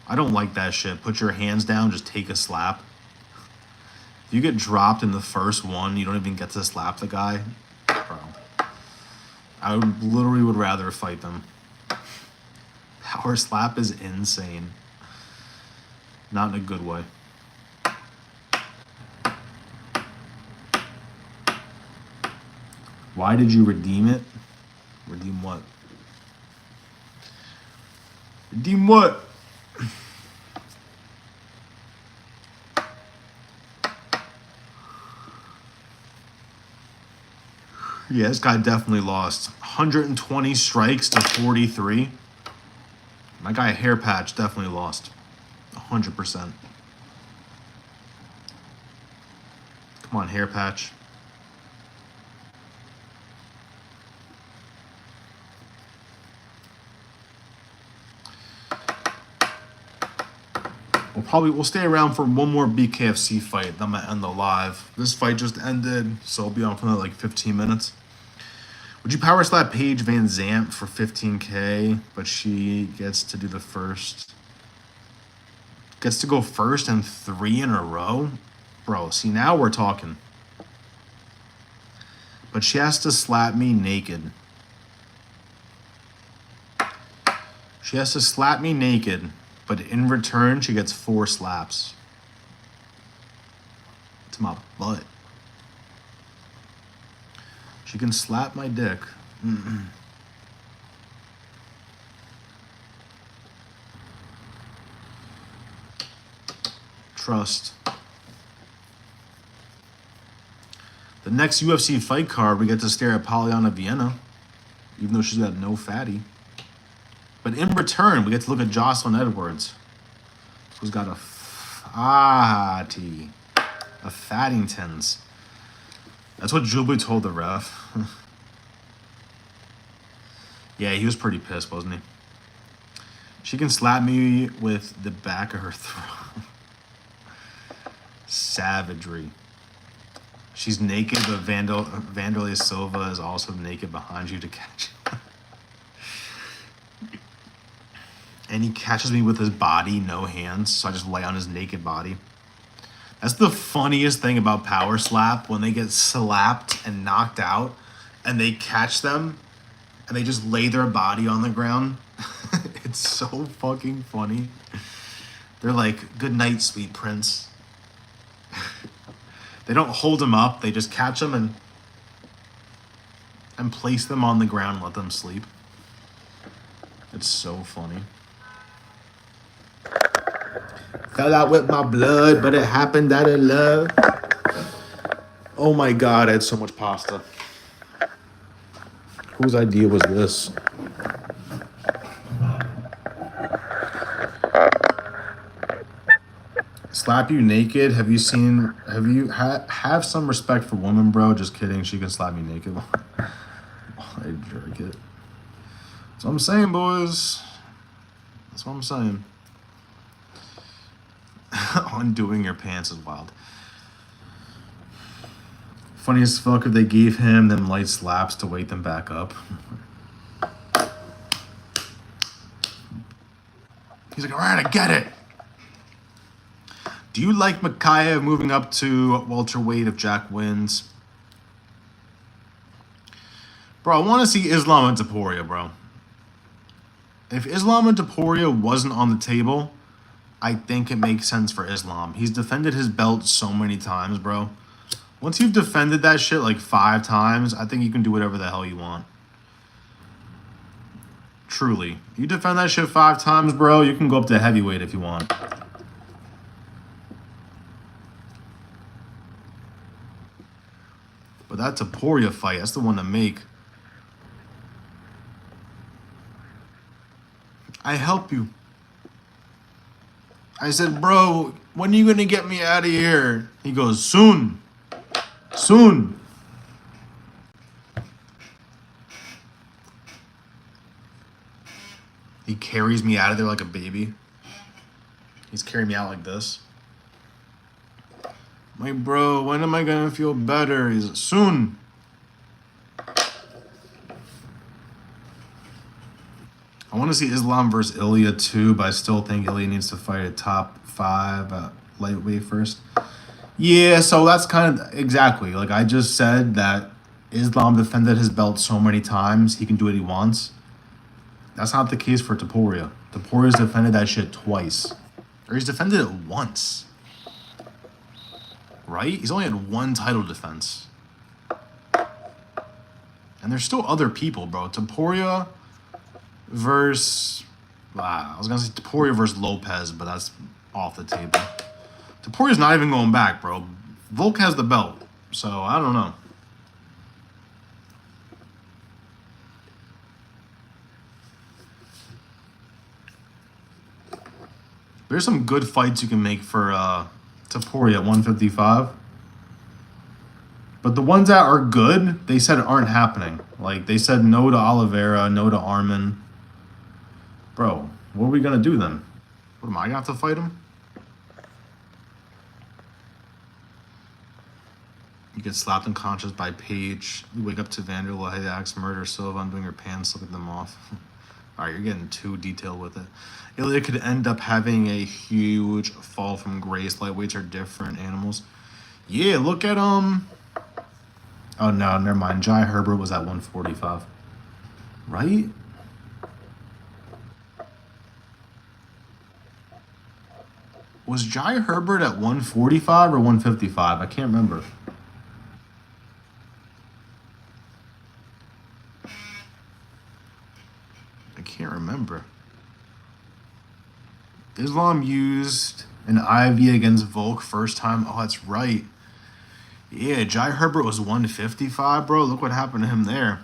I don't like that shit. Put your hands down, just take a slap. If you get dropped in the first one, you don't even get to slap the guy. Bro. I literally would rather fight them. Power Slap is insane. Not in a good way. Why did you redeem it? Redeem what? Redeem what? Yeah, this guy definitely lost. 120 strikes to 43. My guy Hair Patch definitely lost. 100%. Come on, Hair Patch. We'll stay around for one more BKFC fight. Then I'm gonna end the live. This fight just ended, so I'll be on for another like 15 minutes. Would you power slap Paige Van Zant for 15K, but she gets to do the first? Gets to go first and 3 in a row? Bro, see, now we're talking. But she has to slap me naked. She has to slap me naked, but in return, she gets 4 slaps. To my butt. She can slap my dick. Trust. The next UFC fight card, we get to stare at Polyana Vienna, even though she's got no fatty. But in return, we get to look at Jocelyn Edwards, who's got a fatty. A Fattingtons. That's what Jubilee told the ref. Yeah, he was pretty pissed, wasn't he? She can slap me with the back of her throat. Savagery. She's naked, but Vanderlei Silva is also naked behind you to catch you. And he catches me with his body, no hands, so I just lay on his naked body. That's the funniest thing about Power Slap, when they get slapped and knocked out and they catch them and they just lay their body on the ground. It's so fucking funny. They're like, good night, sweet prince. They don't hold them up. They just catch them and place them on the ground and let them sleep. It's so funny. Fell out with my blood, but it happened out of love. Oh my god, I had so much pasta. Whose idea was this? Slap you naked? Have you seen... Have some respect for women, bro. Just kidding. She can slap me naked. I jerk it. That's what I'm saying, boys. That's what I'm saying. Undoing your pants is wild. Funny as fuck if they gave him them light slaps to wake them back up. He's like, alright, I get it. Do you like Makayev moving up to welterweight if Jack wins? Bro, I want to see Islam and Topuria, bro. If Islam and Topuria wasn't on the table, I think it makes sense for Islam. He's defended his belt so many times, bro. Once you've defended that shit like 5 times, I think you can do whatever the hell you want. Truly. You defend that shit 5 times, bro, you can go up to heavyweight if you want. But that Topuria fight, that's the one to make. I help you. I said, bro, when are you going to get me out of here? He goes, soon. Soon. He carries me out of there like a baby. He's carrying me out like this. I'm like, bro, when am I going to feel better? He's like, soon. I want to see Islam versus Ilya too, but I still think Ilya needs to fight a top 5 lightweight first. Yeah, so that's kind of exactly like I just said, that Islam defended his belt so many times he can do what he wants. That's not the case for Topuria. Topuria's defended that shit twice, or he's defended it once. Right? He's only had 1 title defense, and there's still other people, bro. Topuria versus... I was going to say Topuria versus Lopez, but that's off the table. Topuria's not even going back, bro. Volk has the belt, so I don't know. There's some good fights you can make for Topuria at 155. But the ones that are good, they said aren't happening. Like, they said no to Oliveira, no to Arman. Bro, what are we going to do then? What, am I going to have to fight him? You get slapped unconscious by Page. You wake up to Vanderlei, Axe, murder Silva, undoing your pants, looking them off. Alright, you're getting too detailed with it. Ilya could end up having a huge fall from grace. Lightweights are different animals. Yeah, look at Oh no, never mind. Jai Herbert was at 145. Right? Was Jai Herbert at 145 or 155? I can't remember. I can't remember. Islam used an IV against Volk first time. Oh, that's right. Yeah, Jai Herbert was 155, bro. Look what happened to him there.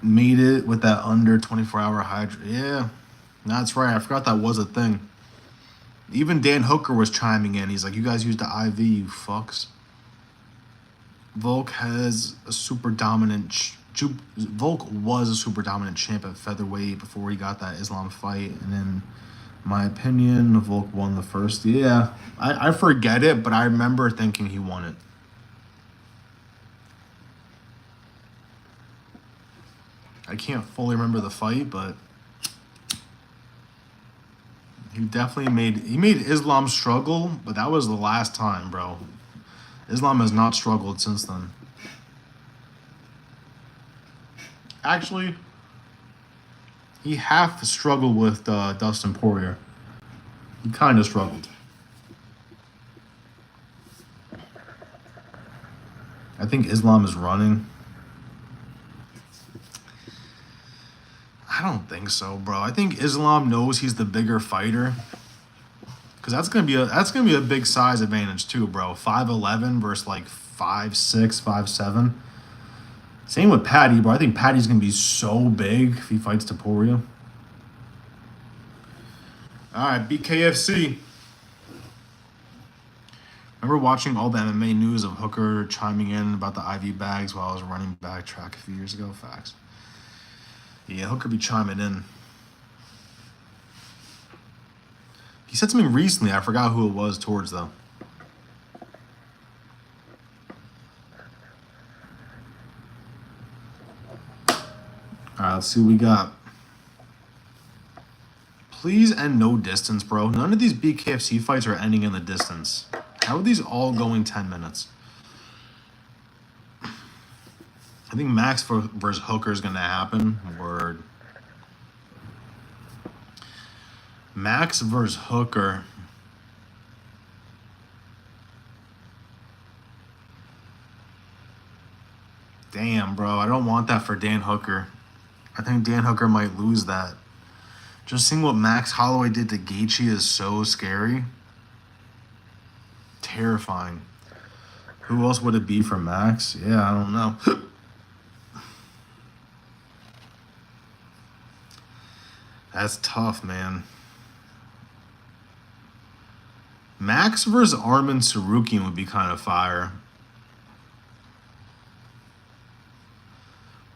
Made it with that under 24-hour hydro. Yeah, that's right. I forgot that was a thing. Even Dan Hooker was chiming in. He's like, you guys used the IV, you fucks. Volk has a super dominant... Volk was a super dominant champ at featherweight before he got that Islam fight. And in my opinion, Volk won the first. Yeah, I forget it, but I remember thinking he won it. I can't fully remember the fight, but He definitely made Islam struggle, but that was the last time, bro. Islam has not struggled since then. Actually, he half struggled with Dustin Poirier. He kind of struggled. I think Islam is running. I don't think so, bro. I think Islam knows he's the bigger fighter. Cause that's gonna be a big size advantage too, bro. 5'11" versus like 5'6", 5'7". Same with Patty, bro. I think Patty's gonna be so big if he fights Topuria. All right, BKFC. Remember watching all the MMA news of Hooker chiming in about the IV bags while I was running back track a few years ago? Facts. Yeah, Hooker be chiming in. He said something recently. I forgot who it was towards, though. All right, let's see what we got. Please end no distance, bro. None of these BKFC fights are ending in the distance. How are these all going 10 minutes? I think Max versus Hooker is going to happen. Word. Max versus Hooker. Damn, bro. I don't want that for Dan Hooker. I think Dan Hooker might lose that. Just seeing what Max Holloway did to Gaethje is so scary. Terrifying. Who else would it be for Max? Yeah, I don't know. That's tough, man. Max versus Arman Sarukian would be kind of fire.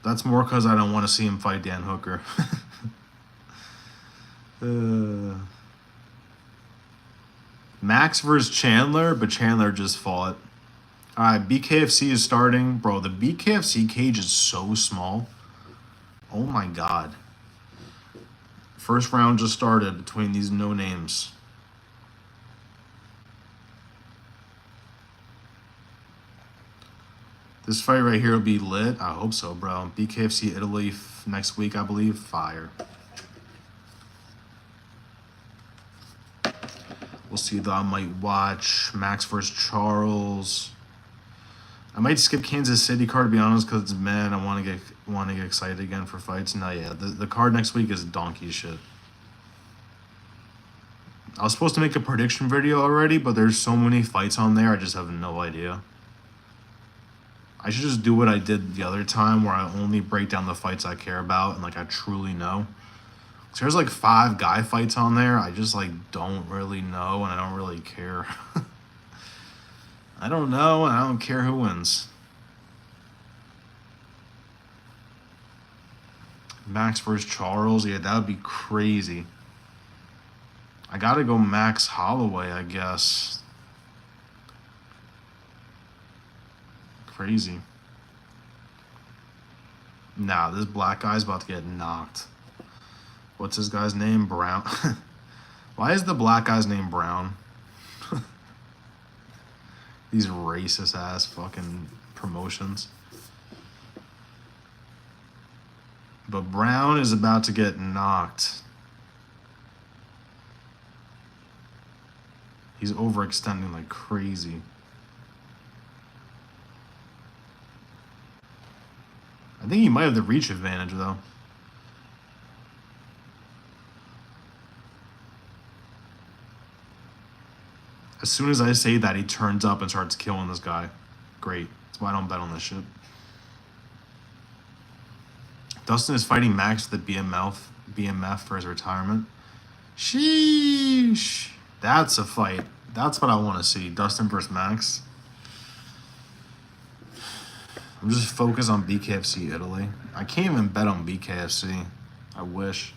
That's more because I don't want to see him fight Dan Hooker. Max versus Chandler, but Chandler just fought. All right, BKFC is starting. Bro, the BKFC cage is so small. Oh my God. First round just started between these no-names. This fight right here will be lit. I hope so, bro. BKFC Italy next week, I believe. Fire. We'll see, though. I might watch Max vs. Charles. I might skip Kansas City card, to be honest, because it's mad. I want to get excited again for fights. No, yeah. The card next week is donkey shit. I was supposed to make a prediction video already, but there's so many fights on there, I just have no idea. I should just do what I did the other time, where I only break down the fights I care about and, like, I truly know. So there's, like, 5 guy fights on there. I just, like, don't really know, and I don't really care. I don't know, and I don't care who wins. Max versus Charles. Yeah, that would be crazy. I gotta go Max Holloway, I guess. Crazy. Nah, this black guy's about to get knocked. What's this guy's name? Brown. Why is the black guy's name Brown? These racist ass fucking promotions. But Brown is about to get knocked. He's overextending like crazy. I think he might have the reach advantage, though. As soon as I say that, he turns up and starts killing this guy. Great. That's why I don't bet on this shit. Dustin is fighting Max for the BMF for his retirement. Sheesh. That's a fight. That's what I want to see. Dustin versus Max. I'm just focused on BKFC Italy. I can't even bet on BKFC. I wish.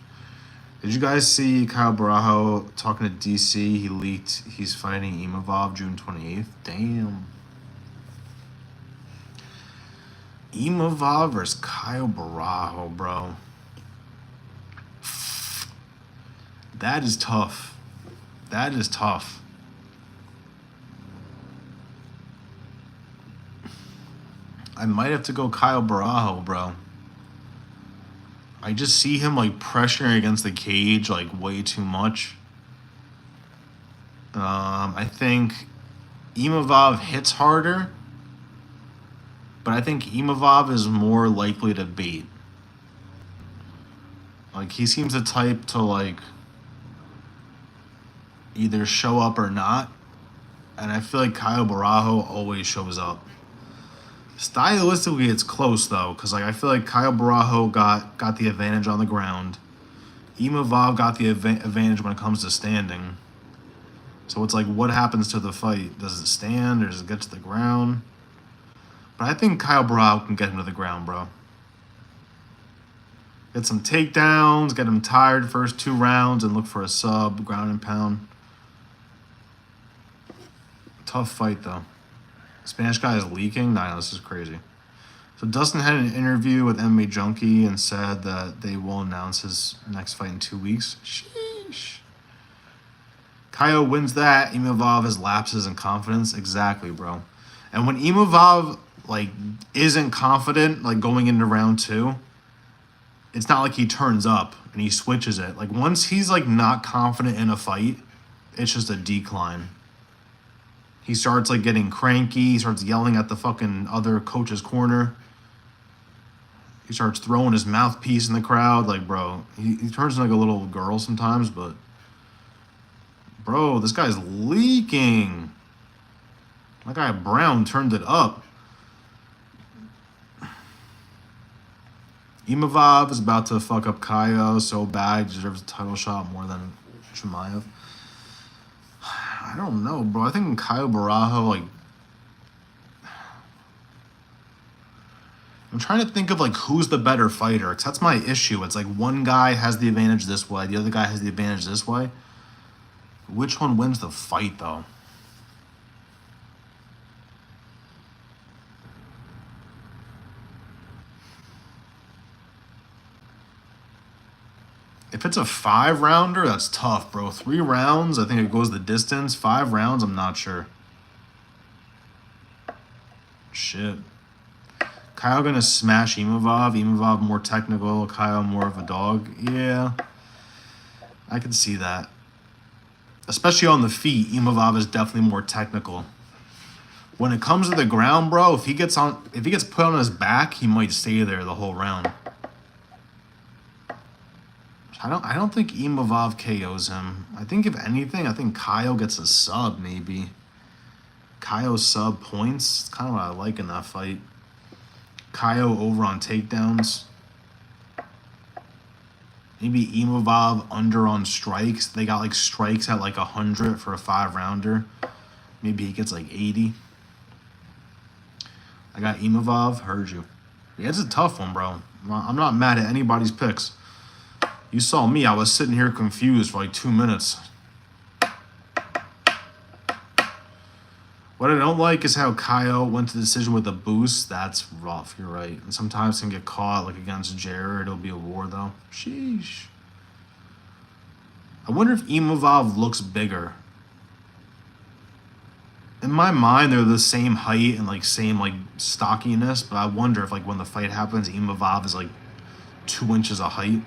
Did you guys see Kyle Barajo talking to DC? He leaked he's fighting Imavov June 28th. Damn. Imavov versus Kyle Barajo, bro. That is tough. That is tough. I might have to go Kyle Barajo, bro. I just see him like pressuring against the cage like way too much. I think Imavov hits harder, but I think Imavov is more likely to bait. Like he seems the type to like either show up or not, and I feel like Kyle Barajo always shows up. Stylistically, it's close though, because like I feel like Kyle Barajo got the advantage on the ground. Imavov got the advantage when it comes to standing. So it's like, what happens to the fight? Does it stand or does it get to the ground? But I think Kyle Barajo can get him to the ground, bro. Get some takedowns, get him tired first 2 rounds, and look for a sub, ground and pound. Tough fight though. Spanish guy is leaking? Nah, this is crazy. So Dustin had an interview with MMA Junkie and said that they will announce his next fight in 2 weeks. Sheesh. Kyle wins that. Imavov has lapses in confidence. Exactly, bro. And when Imavov like isn't confident, like going into round 2, it's not like he turns up and he switches it. Like once he's like not confident in a fight, it's just a decline. He starts like getting cranky. He starts yelling at the fucking other coach's corner. He starts throwing his mouthpiece in the crowd. Like, bro, he turns into like a little girl sometimes, but bro, this guy's leaking. That guy Brown turned it up. Imavov is about to fuck up Kaya so bad. He deserves a title shot more than Chimaev. I don't know, bro. I think Kyle Barajo, like... I'm trying to think of, like, who's the better fighter. Because that's my issue. It's like one guy has the advantage this way. The other guy has the advantage this way. Which one wins the fight, though? If it's a 5-rounder, that's tough, bro. 3 rounds, I think it goes the distance. 5 rounds, I'm not sure. Shit. Kyle gonna smash Imavov. Imavov more technical. Kyle more of a dog. Yeah. I can see that. Especially on the feet, Imavov is definitely more technical. When it comes to the ground, bro, if he gets put on his back, he might stay there the whole round. I don't think Imavov KOs him. I think if anything, I think Kyle gets a sub maybe. Kyle sub points. It's kind of what I like in that fight. Kyle over on takedowns. Maybe Imavov under on strikes. They got like strikes at like 100 for a 5-rounder. Maybe he gets like 80. I got Imavov. Heard you. Yeah, it's a tough one, bro. I'm not mad at anybody's picks. You saw me. I was sitting here confused for like 2 minutes. What I don't like is how Kyle went to the decision with a boost. That's rough. You're right. And sometimes can get caught, like against Jared. It'll be a war, though. Sheesh. I wonder if Imavov looks bigger. In my mind, they're the same height and like same like stockiness, but I wonder if like when the fight happens, Imavov is like 2 inches of height.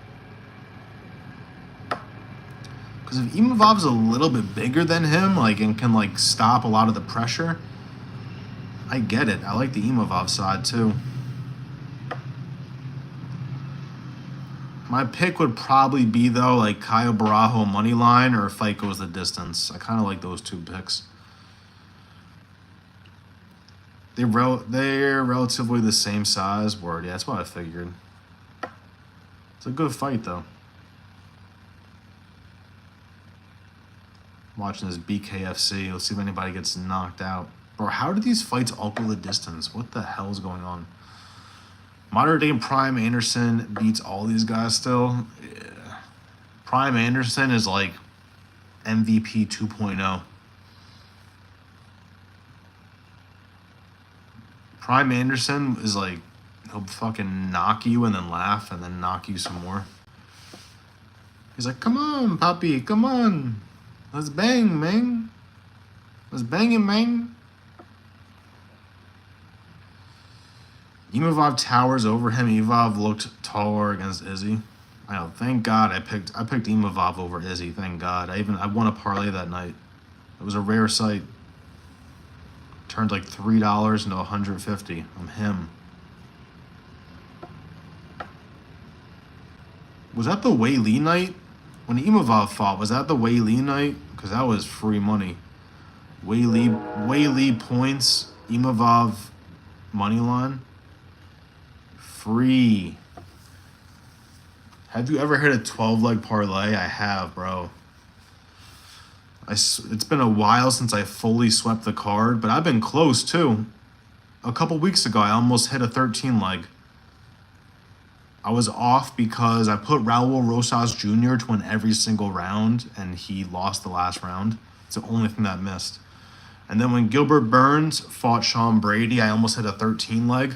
Because if Imavov's a little bit bigger than him, like, and can, like, stop a lot of the pressure, I get it. I like the Imavov side, too. My pick would probably be, though, like, Kyle Barajo money line or fight goes the distance. I kind of like those 2 picks. They're relatively the same size. Word, yeah, that's what I figured. It's a good fight, though. Watching this BKFC. Let's see if anybody gets knocked out. Bro, how do these fights all go the distance? What the hell is going on? Modern day Prime Anderson beats all these guys still. Yeah. Prime Anderson is like MVP 2.0. Prime Anderson is like, he'll fucking knock you and then laugh and then knock you some more. He's like, come on, Papi, come on. Let's bang, man. Let's bang it, man. Imavov towers over him. Imavov looked taller against Izzy. I know. Thank God I picked Imavov over Izzy. Thank God. I won a parlay that night. It was a rare sight. Turned like $3 into $150 on him. Was that the Wei Lee night? When Imavov fought, was that the Wei Lee night? Because that was free money. Wei Lee points. Imavov money line. Free. Have you ever hit a 12-leg parlay? I have, bro. It's been a while since I fully swept the card, but I've been close too. A couple weeks ago, I almost hit a 13-leg. I was off because I put Raul Rosas Jr. to win every single round, and he lost the last round. It's the only thing that missed. And then when Gilbert Burns fought Sean Brady, I almost hit a 13-leg.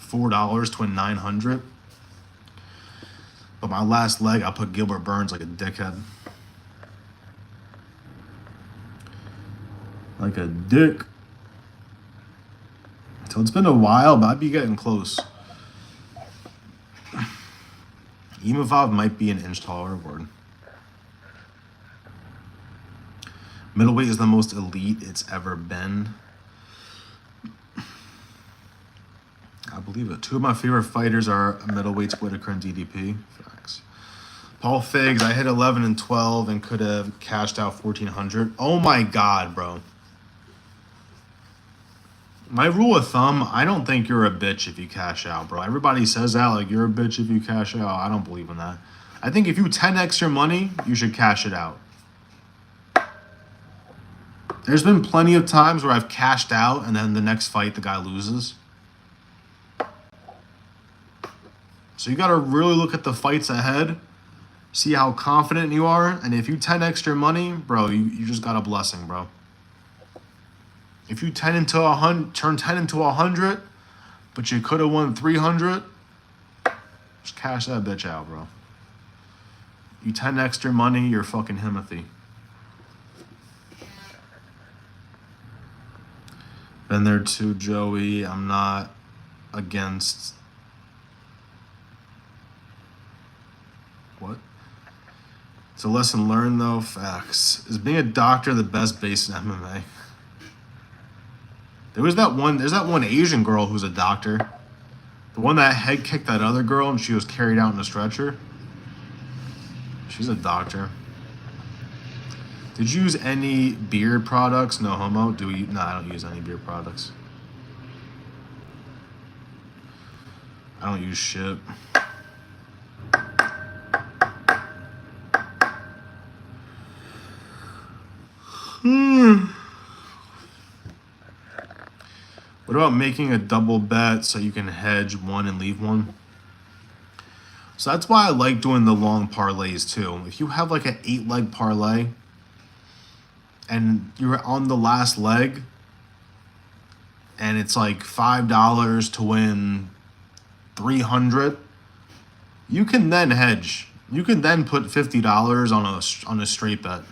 $4 to win 900. But my last leg, I put Gilbert Burns like a dickhead. Like a dick. So it's been a while, but I'd be getting close. Imavov might be an inch taller. Word. Middleweight is the most elite it's ever been. I believe it. Two of my favorite fighters are middleweights, Whitaker and DDP. Facts. Paul Figs, I hit 11 and 12 and could have cashed out 1,400. Oh my God, bro. My rule of thumb, I don't think you're a bitch if you cash out, bro. Everybody says that, like, you're a bitch if you cash out. I don't believe in that. I think if you 10x your money, you should cash it out. There's been plenty of times where I've cashed out and then the next fight the guy loses. So you got to really look at the fights ahead, see how confident you are, and if you 10x your money, bro, you just got a blessing, bro. If you 10 into 100, turn 10 into 100, but you could have won 300, just cash that bitch out, bro. You 10x your money, you're fucking Himothy. Been there too, Joey. I'm not against... What? It's a lesson learned, though. Facts. Is being a doctor the best base in MMA? There's that one Asian girl who's a doctor. The one that head kicked that other girl and she was carried out in a stretcher. She's a doctor. Did you use any beard products? No homo. No, I don't use any beard products. I don't use shit. What about making a double bet so you can hedge one and leave one? So that's why I like doing the long parlays too. If you have like an 8-leg parlay and you're on the last leg and it's like $5 to win 300, you can then hedge. You can then put $50 on a straight bet.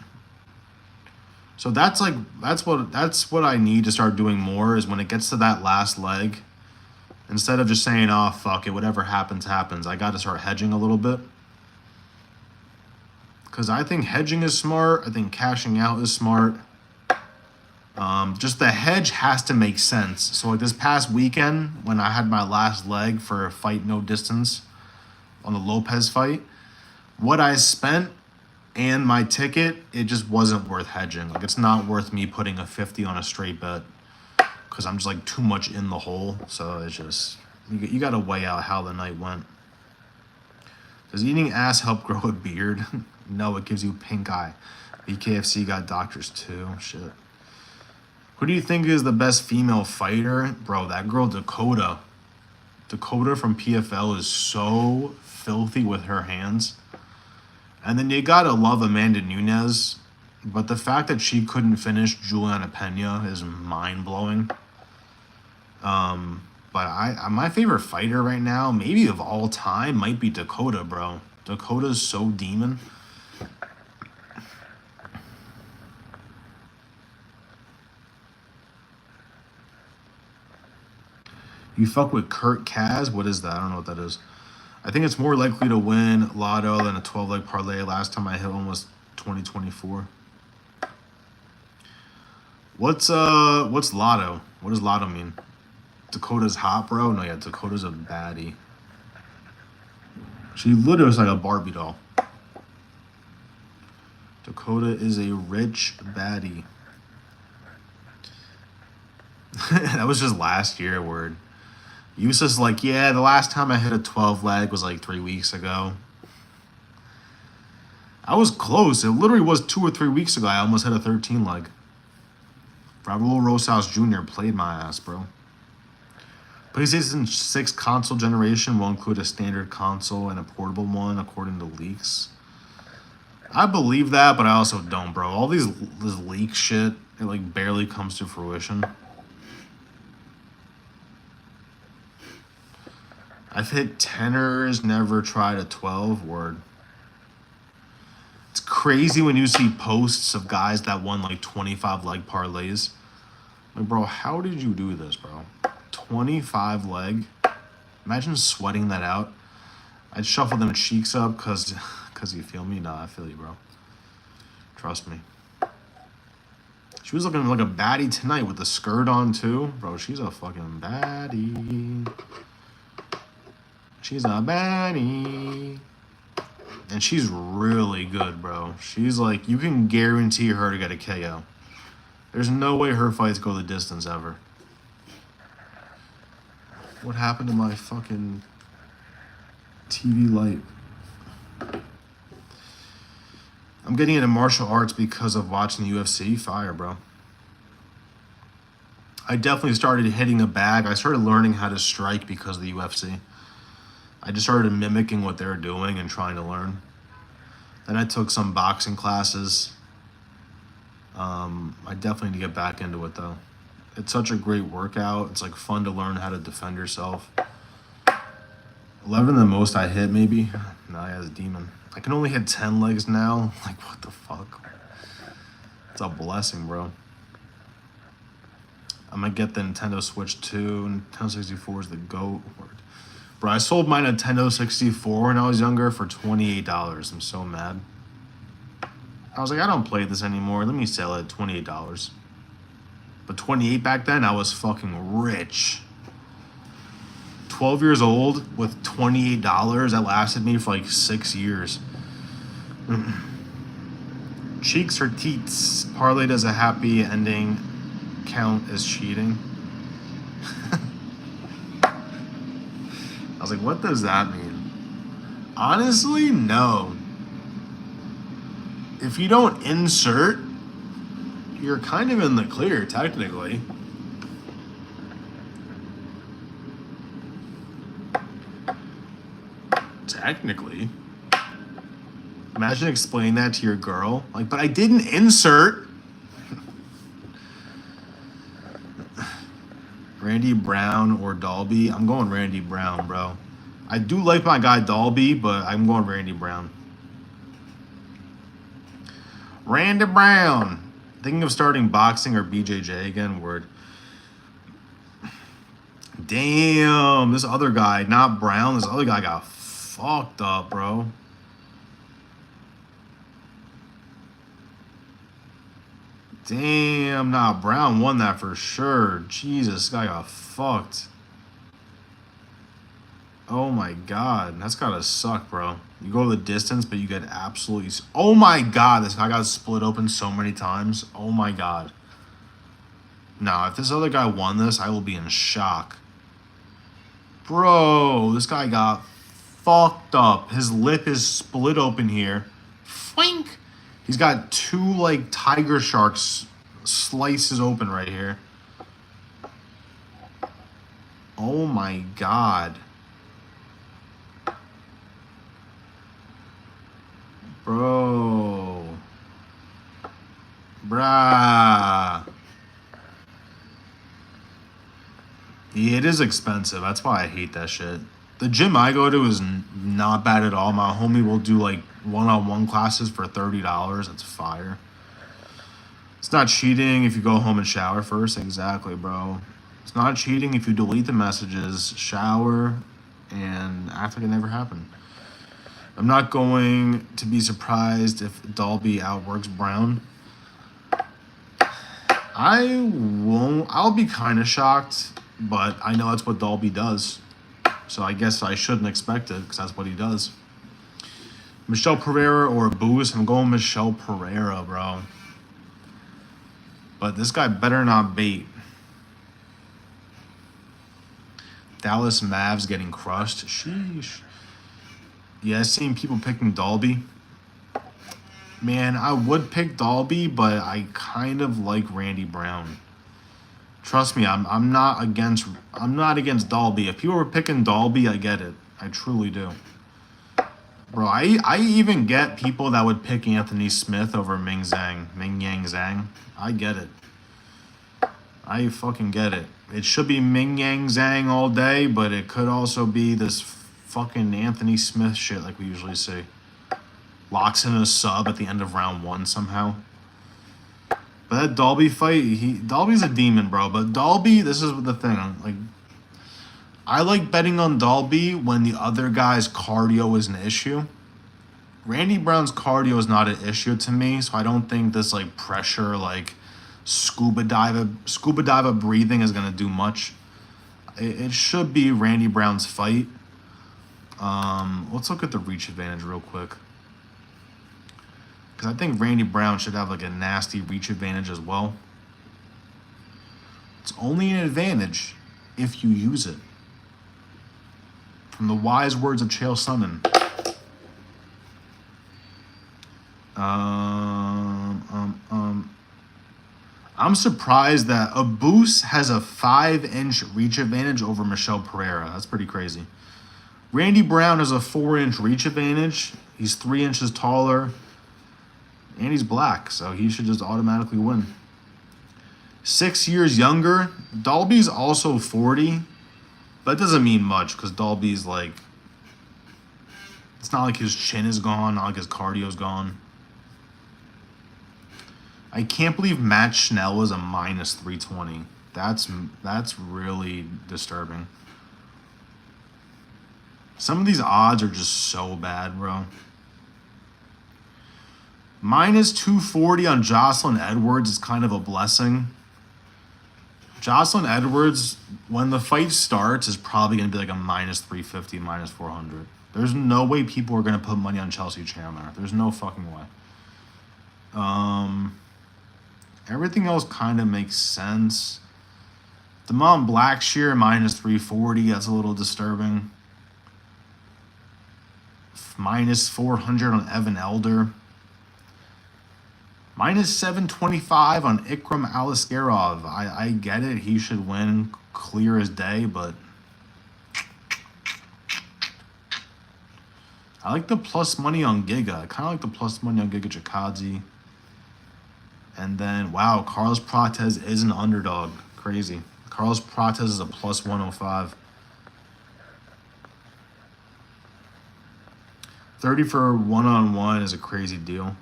So that's what I need to start doing more is when it gets to that last leg, instead of just saying, oh, fuck it, whatever happens, happens, I got to start hedging a little bit. Because I think hedging is smart. I think cashing out is smart. Just the hedge has to make sense. So like this past weekend, when I had my last leg for a fight no distance on the Lopez fight, what I spent and my ticket, it just wasn't worth hedging. Like, it's not worth me putting a 50 on a straight bet because I'm just like too much in the hole. So it's just, you got to weigh out how the night went. Does eating ass help grow a beard? No, it gives you pink eye. BKFC got doctors too. Shit. Who do you think is the best female fighter? Bro, that girl Dakota. Dakota from PFL is so filthy with her hands. And then you gotta love Amanda Nunes, but the fact that she couldn't finish Juliana Pena is mind-blowing. But my favorite fighter right now, maybe of all time, might be Dakota, bro. Dakota's so demon. You fuck with Kurt Kaz? What is that? I don't know what that is. I think it's more likely to win Lotto than a 12-leg parlay. Last time I hit one was 2024. What's Lotto? What does Lotto mean? Dakota's hot, bro? No, yeah, Dakota's a baddie. She literally is like a Barbie doll. Dakota is a rich baddie. That was just last year, word. Usa's like, yeah, the last time I hit a 12 leg was like 3 weeks ago. I was close. It literally was 2 or 3 weeks ago. I almost hit a 13 leg. Raul Rosas Jr. played my ass, bro. PlayStation 6 console generation will include a standard console and a portable one, according to leaks. I believe that, but I also don't, bro. All this leak shit, it like barely comes to fruition. I've hit 10ers, never tried a 12 word. It's crazy when you see posts of guys that won like 25 leg parlays. Like, bro, how did you do this, bro? 25 leg? Imagine sweating that out. I'd shuffle them cheeks up because you feel me? Nah, I feel you, bro. Trust me. She was looking like a baddie tonight with the skirt on, too. Bro, she's a fucking baddie. She's a baddie. And she's really good, bro. She's like, you can guarantee her to get a KO. There's no way her fights go the distance ever. What happened to my fucking TV light? I'm getting into martial arts because of watching the UFC. Fire, bro. I definitely started hitting a bag. I started learning how to strike because of the UFC. I just started mimicking what they were doing and trying to learn. Then I took some boxing classes. I definitely need to get back into it, though. It's such a great workout. It's like fun to learn how to defend yourself. 11 the most I hit, maybe. Nah, yeah, it's a demon. I can only hit 10 legs now. Like, what the fuck? It's a blessing, bro. I'm gonna get the Nintendo Switch 2. Nintendo 64 is the GOAT. Bro, I sold my Nintendo 64 when I was younger for $28. I'm so mad. I was like, I don't play this anymore. Let me sell it at $28. But 28 back then, I was fucking rich. 12 years old with $28, that lasted me for like 6 years. Cheeks or teats, parlayed as a happy ending, count as cheating. I was like, what does that mean? Honestly, no. If you don't insert, you're kind of in the clear, technically. Technically. Imagine explaining that to your girl. Like, but I didn't insert. Randy Brown or Dalby? I'm going Randy Brown, bro. I do like my guy Dalby, but I'm going Randy Brown. Randy Brown. Thinking of starting boxing or BJJ again, word. Damn, this other guy, not Brown, this other guy got fucked up, bro. Damn, nah, Brown won that for sure. Jesus, this guy got fucked. Oh my god, that's gotta suck, bro. You go the distance, but you get absolutely... Oh my god, this guy got split open so many times. Oh my god. Nah, if this other guy won this, I will be in shock. Bro, this guy got fucked up. His lip is split open here. Fwink! He's got 2, like, tiger sharks slices open right here. Oh my god. Bro. Bruh. Yeah, it is expensive. That's why I hate that shit. The gym I go to is not bad at all. My homie will do, like, one-on-one classes for $30. That's fire. It's not cheating if you go home and shower first. Exactly, bro. It's not cheating if you delete the messages, shower, and act like it never happened. I'm not going to be surprised if Dalby outworks Brown. I won't. I'll be kind of shocked, but I know that's what Dalby does. So I guess I shouldn't expect it because that's what he does. Michelle Pereira or Boost? I'm going Michelle Pereira, bro. But this guy better not bait. Dallas Mavs getting crushed. Sheesh. Yeah, I've seen people picking Dalby. Man, I would pick Dalby, but I kind of like Randy Brown. Trust me, I'm not against Dalby. If people were picking Dalby, I get it. I truly do. Bro, I even get people that would pick Anthony Smith over Ming Yang Zhang. I get it. I fucking get it. It should be Ming Yang Zhang all day, but it could also be this fucking Anthony Smith shit like we usually see. Locks in a sub at the end of round 1 somehow. But that Dalby fight, Dalby's a demon, bro. But Dalby, this is the thing. Like, I like betting on Dalby when the other guy's cardio is an issue. Randy Brown's cardio is not an issue to me, so I don't think this like pressure, like scuba diver breathing is gonna do much. It should be Randy Brown's fight. Let's look at the reach advantage real quick. Because I think Randy Brown should have like a nasty reach advantage as well. It's only an advantage if you use it. From the wise words of Chael Sonnen. I'm surprised that Abus has a 5-inch reach advantage over Michelle Pereira. That's pretty crazy. Randy Brown has a 4-inch reach advantage. He's 3 inches taller. And he's black, so he should just automatically win. 6 years younger. Dalby's also 40. That doesn't mean much because Dalby's like... It's not like his chin is gone, not like his cardio's gone. I can't believe Matt Schnell was a minus 320. That's really disturbing. Some of these odds are just so bad, bro. Minus 240 on Jocelyn Edwards is kind of a blessing. Jocelyn Edwards, when the fight starts, is probably going to be like a minus 350, minus 400. There's no way people are going to put money on Chelsea Chandler. There's no fucking way. Everything else kind of makes sense. Damon Blackshear, minus 340. That's a little disturbing. Minus 400 on Evan Elder. Minus 725 on Ikram Aliskerov. I get it. He should win clear as day, but I like the plus money on Giga. I kind of like the plus money on Giga Chikadze. And then, wow, Carlos Prates is an underdog. Crazy. Carlos Prates is a plus 105. 30 for one-on-one is a crazy deal.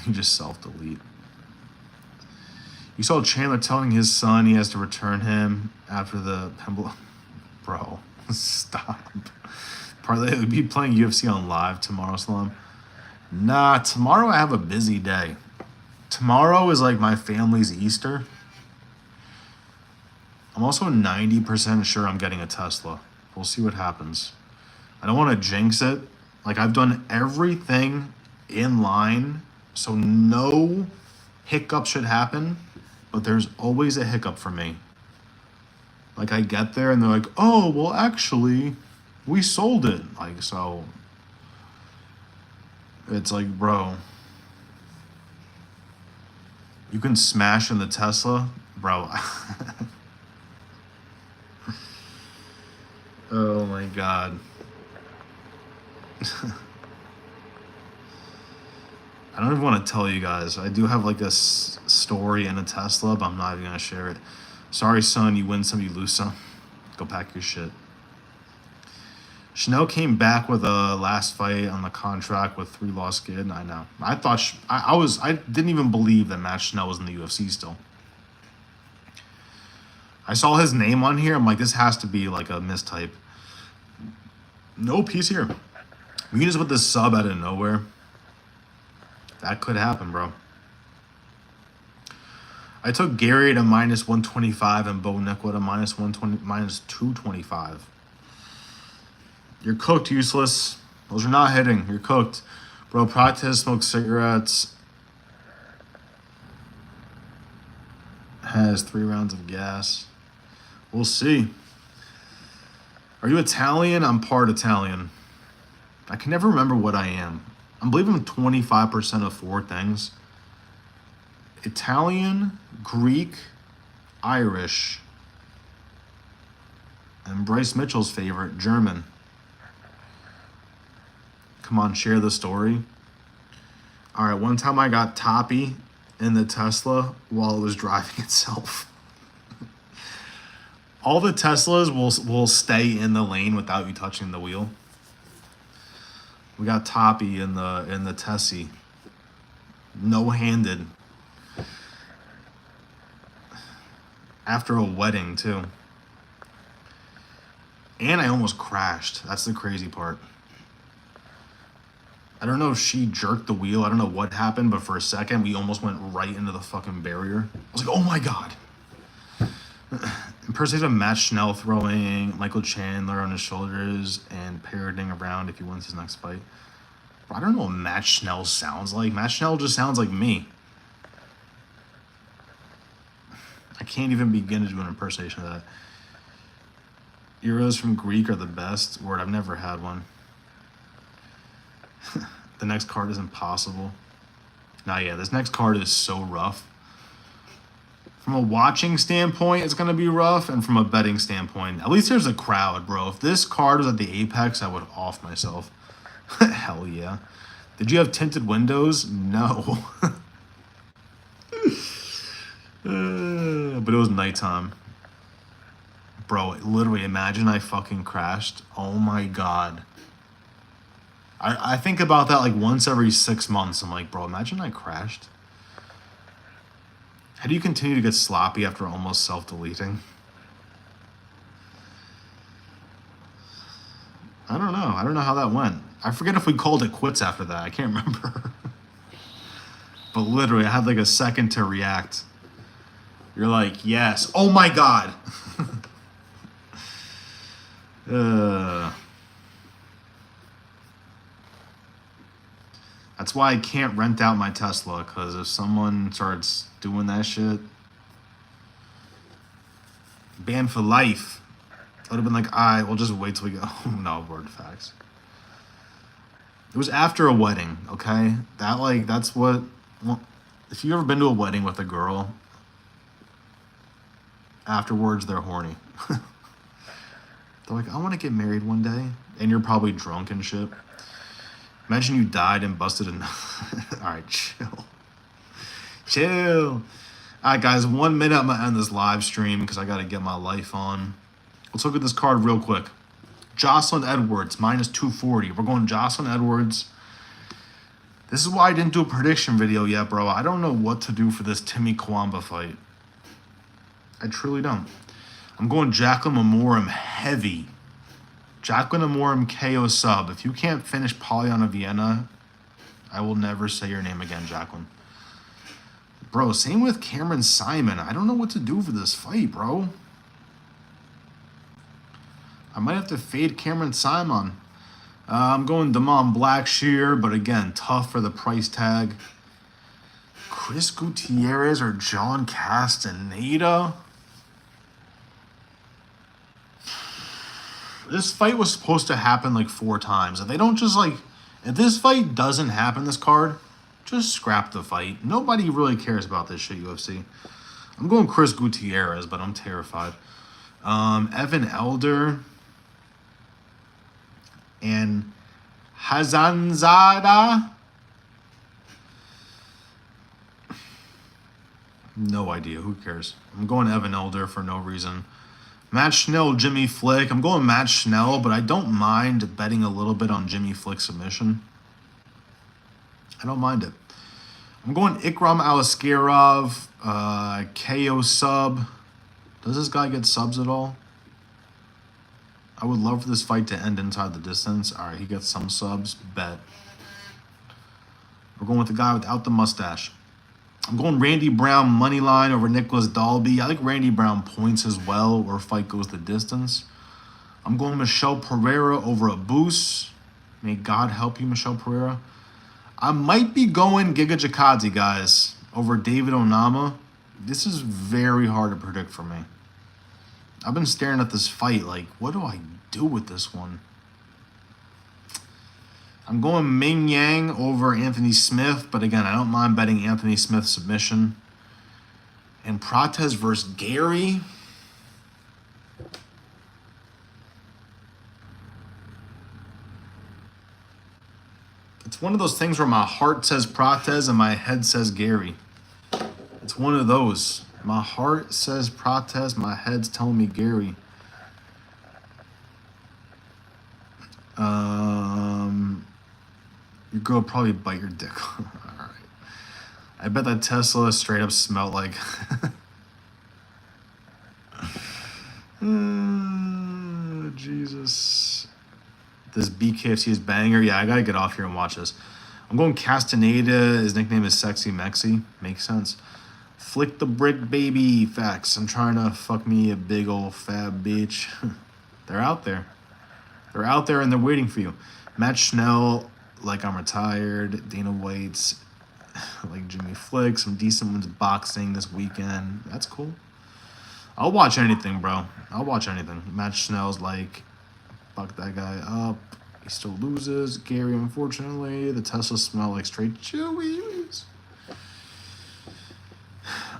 You just self-delete. You saw Chandler telling his son he has to return him after the Pemble. Bro, stop. Probably would be playing UFC on live tomorrow, Salam. Nah, tomorrow I have a busy day. Tomorrow is like my family's Easter. I'm also 90% sure I'm getting a Tesla. We'll see what happens. I don't want to jinx it. Like, I've done everything in line, so no hiccup should happen, but there's always a hiccup for me. Like, I get there and they're like, oh, well, actually, we sold it. Like, so it's like, bro, you can smash in the Tesla, bro. Oh my God. I don't even want to tell you guys. I do have like a story in a Tesla, but I'm not even going to share it. Sorry, son, you win some, you lose some. Go pack your shit. Chanel came back with a last fight on the contract with 3 lost kid. I know. I thought I didn't even believe that Matt Chanel was in the UFC still. I saw his name on here. I'm like, this has to be like a mistype. No piece here. We just put this sub out of nowhere. That could happen, bro. I took Gary to minus 125 and Bo Nickel to minus 120, minus 225. You're cooked, useless. Those are not hitting. You're cooked. Bro, practice, smoke cigarettes. Has 3 rounds of gas. We'll see. Are you Italian? I'm part Italian. I can never remember what I am. I believe I'm 25% of 4 things. Italian, Greek, Irish, and Bryce Mitchell's favorite, German. Come on, share the story. All right, one time I got toppy in the Tesla while it was driving itself. All the Teslas will stay in the lane without you touching the wheel. We got toppy in the Tessie. No-handed. After a wedding, too. And I almost crashed. That's the crazy part. I don't know if she jerked the wheel. I don't know what happened, but for a second, we almost went right into the fucking barrier. I was like, oh my God. Impersonation of Matt Schnell throwing Michael Chandler on his shoulders and parroting around if he wins his next fight. Bro, I don't know what Matt Schnell sounds like. Matt Schnell just sounds like me. I can't even begin to do an impersonation of that. Euros from Greek are the best. Word, I've never had one. The next card is impossible. Nah, yeah, this next card is so rough. From a watching standpoint, it's going to be rough, and from a betting standpoint, at least there's a crowd, bro. If this card was at the Apex, I would off myself. Hell yeah. Did you have tinted windows? No. But it was nighttime. Bro, literally, imagine I fucking crashed. Oh my God. I think about that like once every 6 months. I'm like, bro, imagine I crashed. How do you continue to get sloppy after almost self-deleting? I don't know. I don't know how that went. I forget if we called it quits after that. I can't remember. But literally, I had like a second to react. You're like, yes. Oh my God. That's why I can't rent out my Tesla, because if someone starts doing that shit, banned for life. I would have been like, all right, we'll just wait till we go. No, word facts. It was after a wedding, okay? That's what, well, if you've ever been to a wedding with a girl, afterwards they're horny. They're like, I want to get married one day. And you're probably drunk and shit. Imagine you died and busted a... Alright, chill. Chill. Alright, guys, 1 minute. I'm going to end this live stream because I got to get my life on. Let's look at this card real quick. Jocelyn Edwards, minus 240. We're going Jocelyn Edwards. This is why I didn't do a prediction video yet, bro. I don't know what to do for this Timmy Kwamba fight. I truly don't. I'm going Jacqueline Amorim heavy. Jacqueline Amorim KO sub. If you can't finish Polyana Vienna, I will never say your name again, Jacqueline. Bro, same with Cameron Simon. I don't know what to do for this fight, bro. I might have to fade Cameron Simon. I'm going Damon Blackshear, but again, tough for the price tag. Chris Gutierrez or John Castaneda? This fight was supposed to happen like 4 times. If they don't just like... If this fight doesn't happen, this card, just scrap the fight. Nobody really cares about this shit, UFC. I'm going Chris Gutierrez, but I'm terrified. Evan Elder and Hazanzada. No idea. Who cares? I'm going Evan Elder for no reason. Matt Schnell, Jimmy Flick. I'm going Matt Schnell, but I don't mind betting a little bit on Jimmy Flick's submission. I don't mind it. I'm going Ikram Alaskarov, KO sub. Does this guy get subs at all? I would love for this fight to end inside the distance. All right, he gets some subs. Bet. We're going with the guy without the mustache. I'm going Randy Brown money line over Nicholas Dalby. I like Randy Brown points as well, or fight goes the distance. I'm going Michelle Pereira over Abus. May God help you, Michelle Pereira. I might be going Giga Chikadze, guys, over David Onama. This is very hard to predict for me. I've been staring at this fight like, what do I do with this one? I'm going Ming Yang over Anthony Smith, but again, I don't mind betting Anthony Smith submission. And Prates versus Gary. It's one of those things where my heart says Prates and my head says Gary. It's one of those. My heart says Prates, my head's telling me Gary. Your girl probably bite your dick. All right. I bet that Tesla straight up smelled like... Jesus. This BKFC is banger. Yeah, I gotta get off here and watch this. I'm going Castaneda. His nickname is Sexy Mexi. Makes sense. Flick the brick, baby. Facts. I'm trying to fuck me a big old fab bitch. They're out there. They're out there and they're waiting for you. Matt Schnell, like I'm retired. Dana White's, like Jimmy Flick. Some decent ones boxing this weekend. That's cool. I'll watch anything, bro. I'll watch anything. Matt Schnell's like, fuck that guy up. He still loses. Gary, unfortunately. The Tesla smell like straight chewies.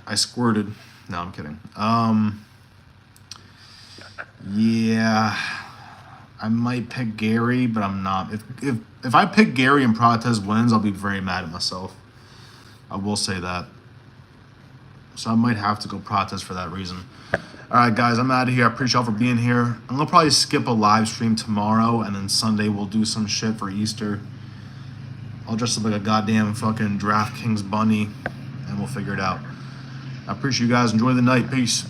I squirted. No, I'm kidding. Yeah. I might pick Gary, but I'm not. If I pick Gary and Prates wins, I'll be very mad at myself. I will say that. So I might have to go Prates for that reason. All right, guys, I'm out of here. I appreciate y'all for being here. I'm going to probably skip a live stream tomorrow, and then Sunday we'll do some shit for Easter. I'll dress up like a goddamn fucking DraftKings bunny, and we'll figure it out. I appreciate you guys. Enjoy the night. Peace.